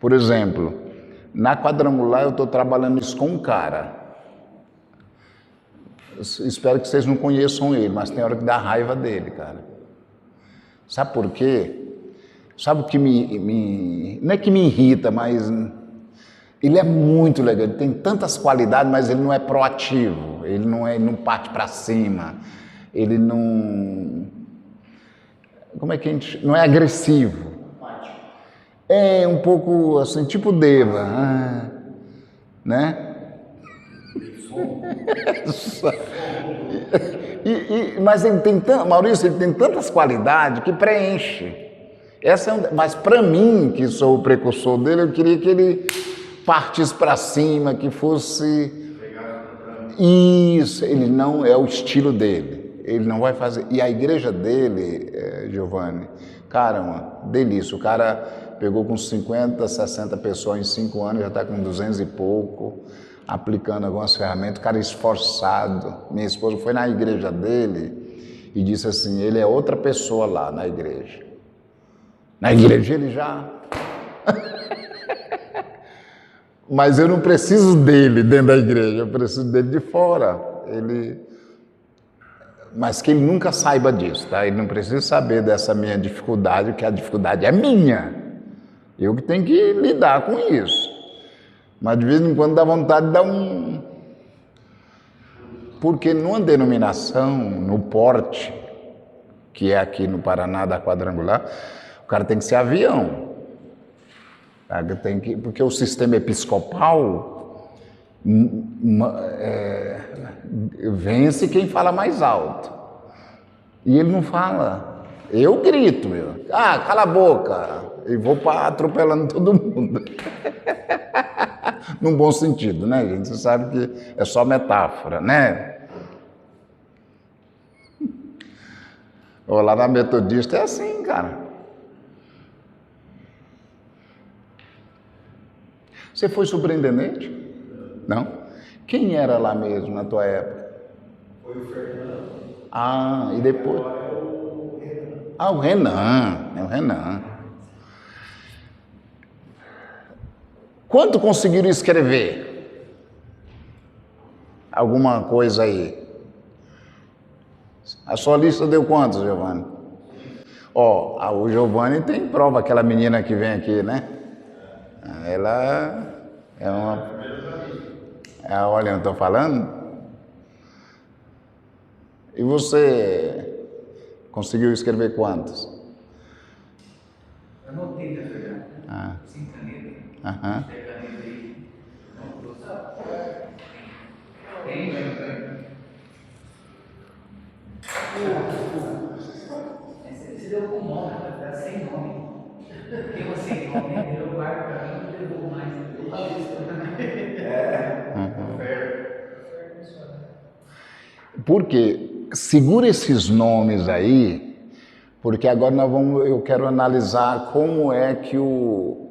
Por exemplo, na quadrangular eu estou trabalhando isso com um cara. Espero que vocês não conheçam ele, mas tem hora que dá raiva dele, cara. Sabe por quê? Sabe o que não é que me irrita, mas ele é muito legal, ele tem tantas qualidades, mas ele não é proativo, ele não parte para cima, ele não... Como é que a gente... Não é agressivo. É um pouco assim, tipo Deva, né? Mas ele tem Maurício, ele tem tantas qualidades que preenche. Mas para mim, que sou o precursor dele, eu queria que ele partisse para cima, que fosse... Isso, ele não é o estilo dele. ele não vai fazer. E a igreja dele, Giovanni, cara, delícia. O cara pegou com 50, 60 pessoas em 5 anos, já está com 200 e pouco, aplicando algumas ferramentas, o cara esforçado. Minha esposa foi na igreja dele e disse assim, ele é outra pessoa lá na igreja. Na igreja ele já... Mas eu não preciso dele dentro da igreja, eu preciso dele de fora. Mas que ele nunca saiba disso, tá? Ele não precisa saber dessa minha dificuldade, porque a dificuldade é minha. Eu que tenho que lidar com isso. Mas de vez em quando dá vontade de dar um... Porque numa denominação, no porte, que é aqui no Paraná da Quadrangular, o cara tem que ser avião. Porque o sistema episcopal vence quem fala mais alto. E ele não fala. Eu grito, meu. Cala a boca. E vou atropelando todo mundo. Num bom sentido, né, gente? Você sabe que é só metáfora, né? Lá na Metodista é assim, cara. Você foi superintendente? Não? Quem era lá mesmo na tua época? Foi o Fernando. E depois? Agora é o Renan. O Renan. É o Renan. Quanto conseguiram escrever? Alguma coisa aí? A sua lista deu quantos, Giovanni? O Giovanni tem prova, aquela menina que vem aqui, né? Ela é uma... Olha, eu estou falando. E você conseguiu escrever quantos? Eu anotei, na verdade. Sem caneta. Aham. Tem caneta aí. Tem, Você deu com nome, tá sem nome. Tem uma sem nome, eu guardo pra mim, não devolvo mais. Eu falei isso também. Porque segura esses nomes aí, porque agora eu quero analisar como é que o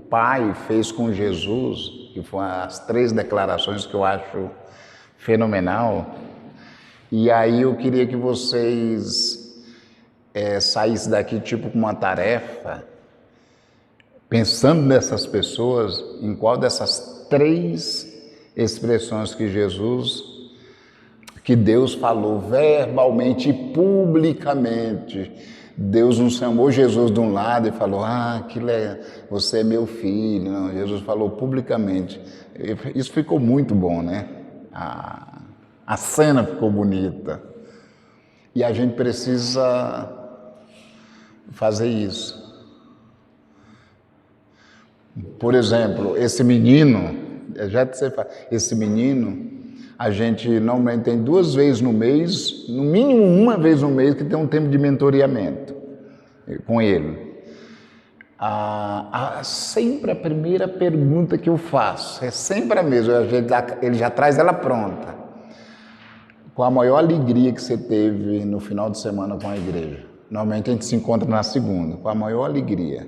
Pai fez com Jesus, que foram as 3 declarações que eu acho fenomenal. E aí eu queria que vocês saíssem daqui tipo com uma tarefa, pensando nessas pessoas, em qual dessas 3 expressões que Deus falou verbalmente e publicamente. Deus não chamou Jesus de um lado e falou, você é meu filho. Não, Jesus falou publicamente. Isso ficou muito bom, né? A cena ficou bonita. E a gente precisa fazer isso. Por exemplo, esse menino, a gente normalmente tem 2 vezes no mês, no mínimo 1 vez no mês, que tem um tempo de mentoreamento com ele. Sempre a primeira pergunta que eu faço, é sempre a mesma, ele já traz ela pronta. Qual a maior alegria que você teve no final de semana com a igreja? Normalmente a gente se encontra na segunda. Qual a maior alegria?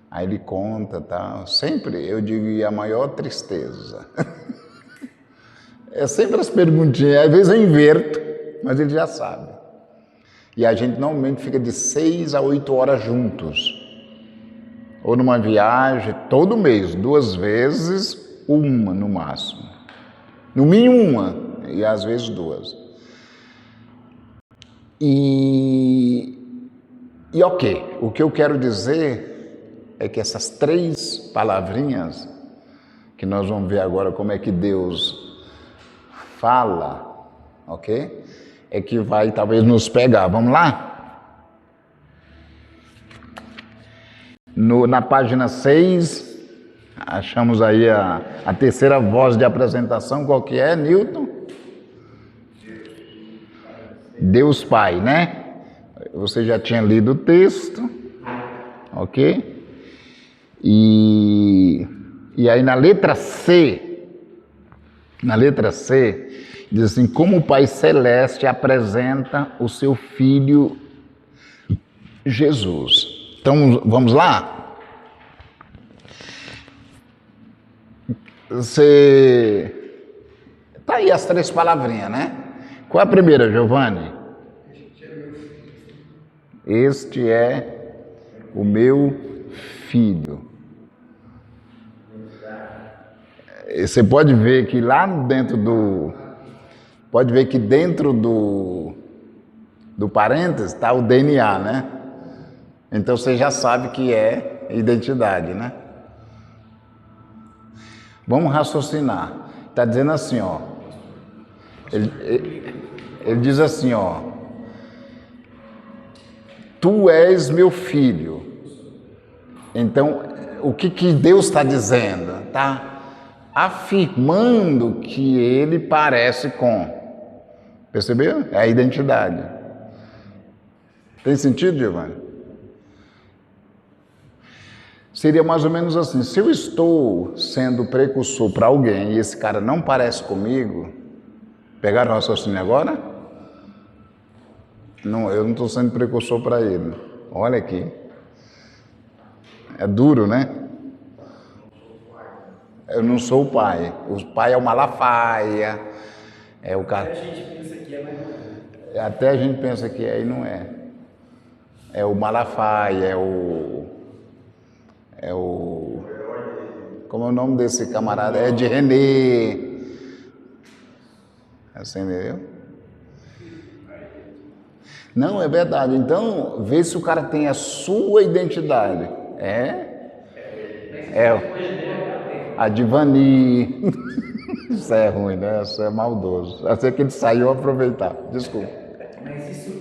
Aí ele conta, tá? Sempre eu digo, e a maior tristeza? É sempre as perguntinhas, às vezes eu inverto, mas ele já sabe. E a gente normalmente fica de 6 a 8 horas juntos. Ou numa viagem, todo mês, 2 vezes, 1 no máximo. No mínimo 1. E às vezes 2. E ok, o que eu quero dizer é que essas 3 palavrinhas, que nós vamos ver agora como é que Deus fala, ok? É que vai talvez nos pegar. Vamos lá? Na página 6, achamos aí a 3ª voz de apresentação, qual que é, Newton? Deus Pai, né? Você já tinha lido o texto, ok? E aí na letra C, Diz assim, como o Pai Celeste apresenta o seu Filho Jesus. Então, vamos lá? Você... Tá aí as 3 palavrinhas, né? Qual é a primeira, Giovanni? Este é o meu filho. Você pode ver que lá dentro do... Pode ver que dentro do parênteses está o DNA, né? Então você já sabe que é identidade, né? Vamos raciocinar. Está dizendo assim, ó. Ele diz assim, ó. Tu és meu filho. Então, o que Deus está dizendo? Está afirmando que ele parece com. Percebeu? É a identidade. Tem sentido, Giovanni? Seria mais ou menos assim, se eu estou sendo precursor para alguém e esse cara não parece comigo, pegaram o raciocínio agora? Não, eu não estou sendo precursor para ele. Olha aqui. É duro, né? Eu não sou o pai. O pai é o Malafaia, é o cara... Até a gente pensa que é e não é. É o Malafaia, é o... Como é o nome desse camarada? É de René. Assim, entendeu? Não, é verdade. Então, vê se o cara tem a sua identidade. A Divani. Isso é ruim, né? Isso é maldoso. Assim que ele saiu aproveitar. Desculpa. Mas isso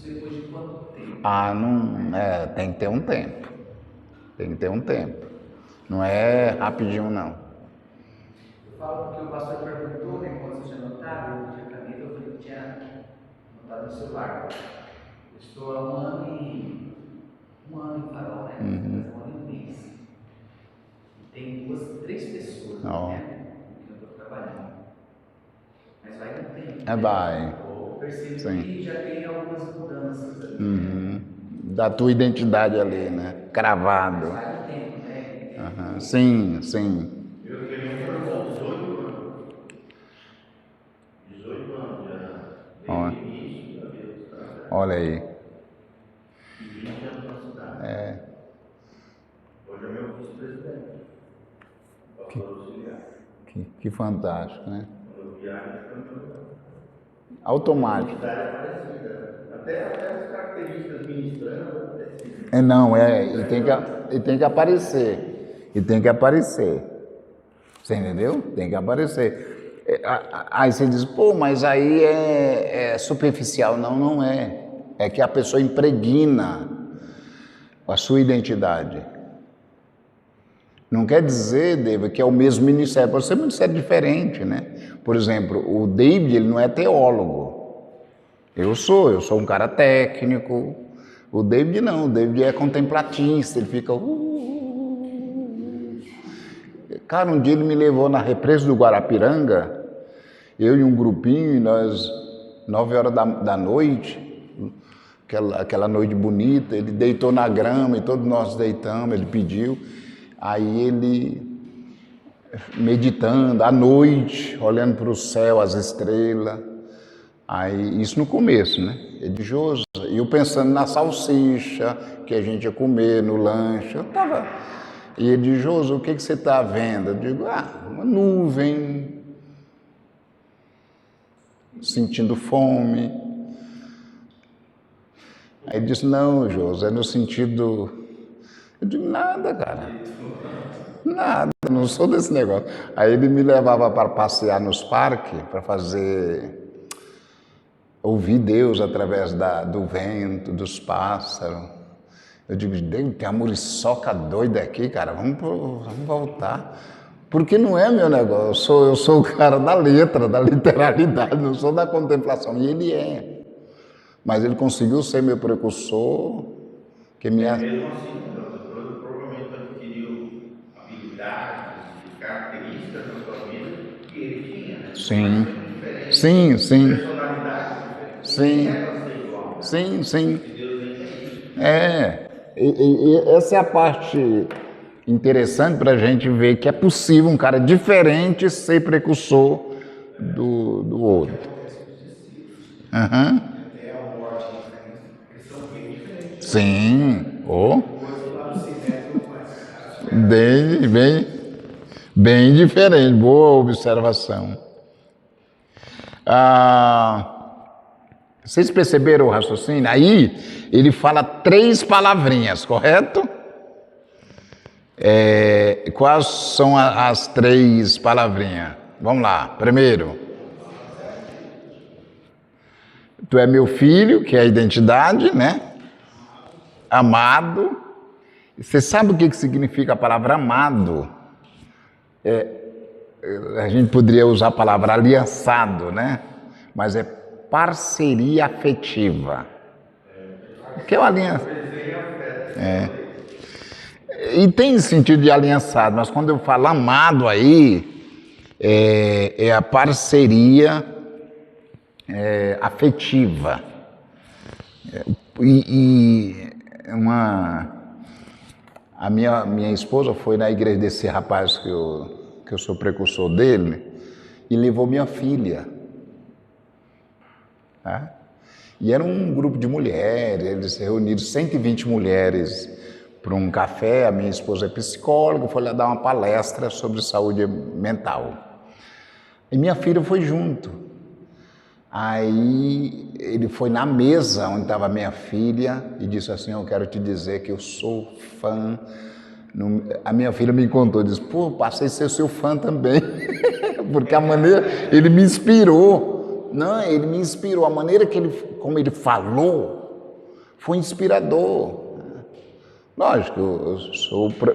depois de quanto tempo? Ah, não. Tem que ter um tempo. Tem que ter um tempo. Não é rapidinho, não. Eu falo porque o pastor perguntou, né, quando você tinha notado, eu tinha caneta, eu falei que tinha notado no celular. Eu estou há um ano em Farol, né? Um ano e mês. E tem 3 pessoas, né? Que eu estou trabalhando. Mas vai no tempo. Vai. Eu percebo Sim. que já tem algumas mudanças ali. Da tua identidade ali, né? Cravado. Vai no tempo, né? Sim, sim. Eu me formou 18 anos. 18 anos já. Desde o início da vida. Olha aí. E 20 anos na cidade. Hoje é meu vice-presidente. Pastor auxiliar. Que fantástico, né? Quando eu viajo, fica no meu lugar. Automático. A identidade é parecida. Até as características ministranas são parecidas. E tem que aparecer. E tem que aparecer. Você entendeu? Tem que aparecer. Aí você diz, pô, mas aí é superficial. Não, não é. É que a pessoa impregna a sua identidade. Não quer dizer, David, que é o mesmo ministério. Pode ser um ministério diferente, né? Por exemplo, o David, ele não é teólogo. Eu sou um cara técnico. O David não, o David é contemplatista, ele fica... Cara, um dia ele me levou na represa do Guarapiranga, eu e um grupinho, e nós, 9 horas da noite, aquela noite bonita, ele deitou na grama e todos nós deitamos, ele pediu, aí ele meditando à noite, olhando para o céu, as estrelas, aí isso no começo, né? Ele disse, Josi, e eu pensando na salsicha que a gente ia comer no lanche, eu tava... E ele disse, Josi, o que você está vendo? Eu digo, uma nuvem, sentindo fome. Aí ele disse, não, Josi, é no sentido... Eu digo, nada, cara, nada, não sou desse negócio. Aí ele me levava para passear nos parques, para ouvir Deus através do vento, dos pássaros. Eu digo, Deus, tem uma muriçoca doida aqui, cara, vamos voltar. Porque não é meu negócio, eu sou o cara da letra, da literalidade, não sou da contemplação. E ele é. Mas ele conseguiu ser meu precursor, que me... Mesmo assim, você provavelmente adquiriu habilidades e características na sua vida que ele tinha. Sim. Sim, sim. Personalidade diferente. Sim. Não ser igual. Sim, sim. E Deus nem tem isso. E essa é a parte interessante para a gente ver que é possível um cara diferente ser precursor do outro. Uhum. Até a morte diferente, porque são bem diferentes. Sim. Oh. Coisa lá no simétrico, mas Bem diferente. Boa observação. Vocês perceberam o raciocínio? Aí ele fala 3 palavrinhas, correto? Quais são as 3 palavrinhas? Vamos lá. Primeiro, tu é meu filho, que é a identidade, né? Amado. Você sabe o que significa a palavra amado? A gente poderia usar a palavra aliançado, né? Mas é parceria afetiva. O que é uma aliança? E tem sentido de aliançado, mas quando eu falo amado aí, é a parceria afetiva. A minha esposa foi na igreja desse rapaz que eu sou precursor dele e levou minha filha. Tá? E era um grupo de mulheres, eles reuniram 120 mulheres para um café. A minha esposa é psicóloga, foi lá dar uma palestra sobre saúde mental. E minha filha foi junto. Aí ele foi na mesa onde estava minha filha e disse assim: eu quero te dizer que eu sou fã. A minha filha me contou, disse: pô, passei a ser seu fã também. Porque a maneira, ele me inspirou. Não, ele me inspirou. A maneira como ele falou foi inspirador. Lógico, eu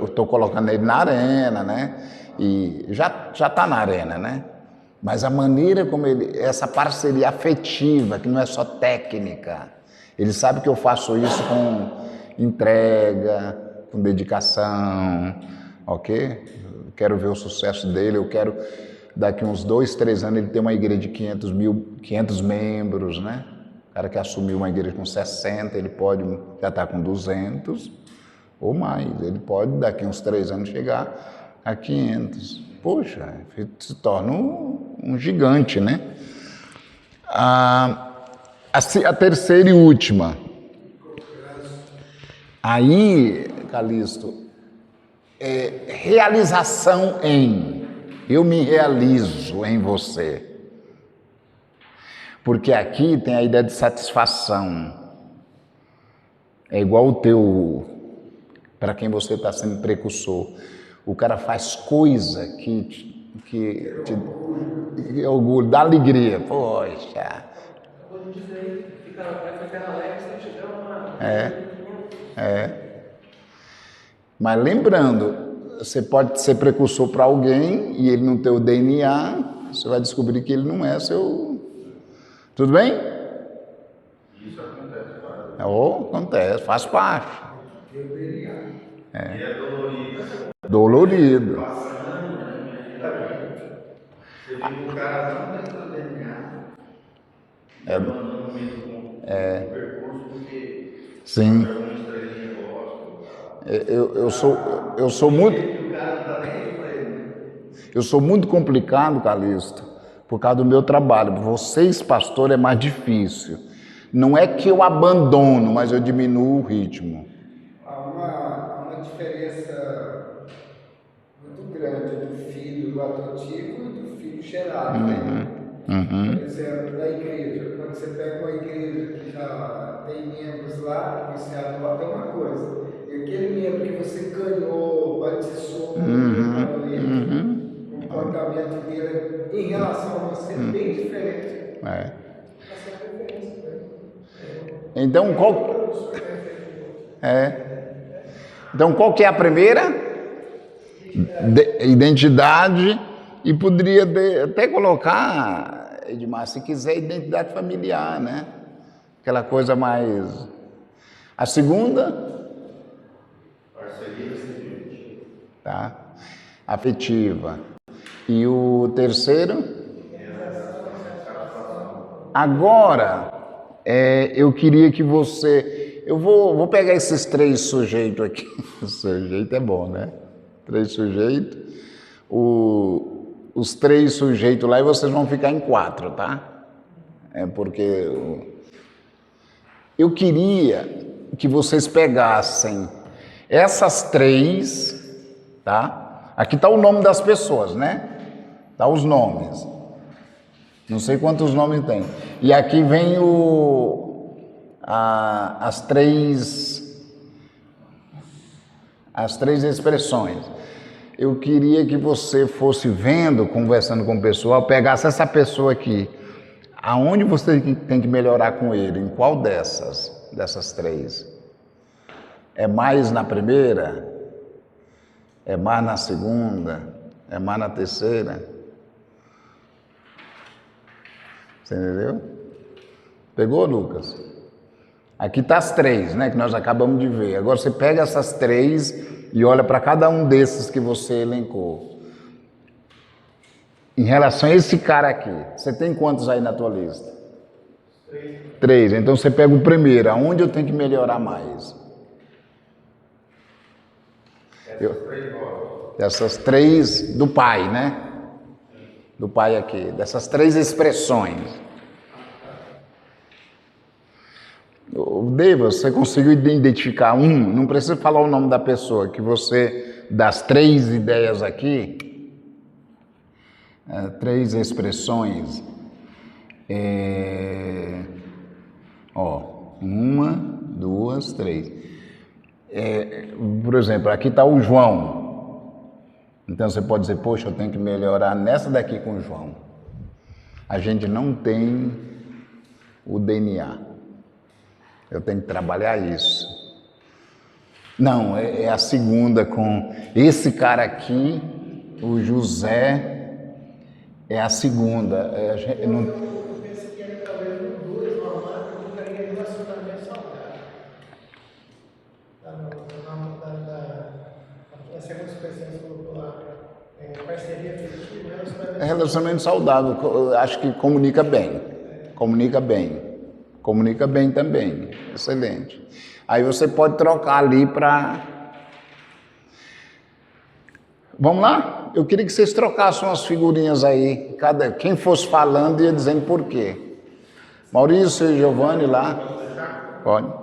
estou colocando ele na arena, né? E já está na arena, né? Mas a maneira como essa parceria afetiva, que não é só técnica, ele sabe que eu faço isso com entrega, com dedicação, ok? Eu quero ver o sucesso dele, eu quero, daqui uns 2, 3 anos, ele ter uma igreja de 500 membros, né? O cara que assumiu uma igreja com 60, ele pode já estar com 200 ou mais. Ele pode, daqui uns 3 anos, chegar a 500. Poxa, se torna um gigante, né? A terceira e última. Aí, Calixto, realização em. Eu me realizo em você. Porque aqui tem a ideia de satisfação. É igual o teu, para quem você está sendo precursor. O cara faz coisa que orgulho, dá alegria. Poxa. Acabou de dizer, vai ficar alegre se tiver uma. Mas lembrando, você pode ser precursor para alguém e ele não ter o DNA, você vai descobrir que ele não é seu. Tudo bem? Isso acontece, claro. Acontece, faz parte. E é dolorido. Dolorido. Você vê que o cara não tem seu DNA. Abandona o mesmo percurso, porque Sim. alguma estrelinha gosta. Eu sou muito. O cara não tá nem aí pra ele, né? Eu sou muito complicado, Calixto, por causa do meu trabalho. Vocês, pastor, é mais difícil. Não é que eu abandono, mas eu diminuo o ritmo. Há uma diferença muito grande do filho adotivo e do filho gerado, né? Por exemplo, na igreja, quando você pega uma igreja que já tem membros lá, que você adota, é uma coisa. E aquele membro que você ganhou, batizou, o comportamento dele em relação a você é bem diferente. Essa é a diferença, né? Então, qual que é a primeira? Identidade. E poderia até colocar, Edmar, se quiser, identidade familiar, né? Aquela coisa mais... A segunda? Parceria afetiva. Tá? Afetiva. E o terceiro? Agora, eu queria que você... Eu vou pegar esses 3 sujeitos aqui. Sujeito é bom, né? 3 sujeitos. Os 3 sujeitos lá e vocês vão ficar em 4, tá? Porque eu queria que vocês pegassem essas 3, tá? Aqui está o nome das pessoas, né? Tá os nomes. Não sei quantos nomes tem. E aqui vem as três expressões. Eu queria que você fosse vendo, conversando com o pessoal, pegasse essa pessoa aqui. Aonde você tem que melhorar com ele? Em qual dessas 3? É mais na primeira? É mais na segunda? É mais na terceira? Você entendeu? Pegou, Lucas? Aqui está as 3, né, que nós acabamos de ver. Agora você pega essas 3 e olha para cada um desses que você elencou. Em relação a esse cara aqui, você tem quantos aí na tua lista? 3. Então você pega o primeiro. Aonde eu tenho que melhorar mais? Dessas 3 do pai, né? Do pai aqui. Dessas 3 expressões. Deva, você conseguiu identificar um? Não precisa falar o nome da pessoa, que você, das 3 ideias aqui, 3 expressões, 1, 2, 3. Por exemplo, aqui está o João. Então você pode dizer, poxa, eu tenho que melhorar nessa daqui com o João. A gente não tem o DNA. Eu tenho que trabalhar isso. Não, é a segunda com esse cara aqui, o José, é a segunda. Eu pensei que era talvez no 2, uma marca que colocaria relacionamento saudável. A segunda expressão que você colocou lá, parceria afetiva, relacionamento saudável, acho que comunica bem. Comunica bem. Comunica bem também, excelente. Aí você pode trocar ali para... Vamos lá? Eu queria que vocês trocassem umas figurinhas aí, quem fosse falando ia dizendo por quê. Maurício e Giovanni lá. Pode.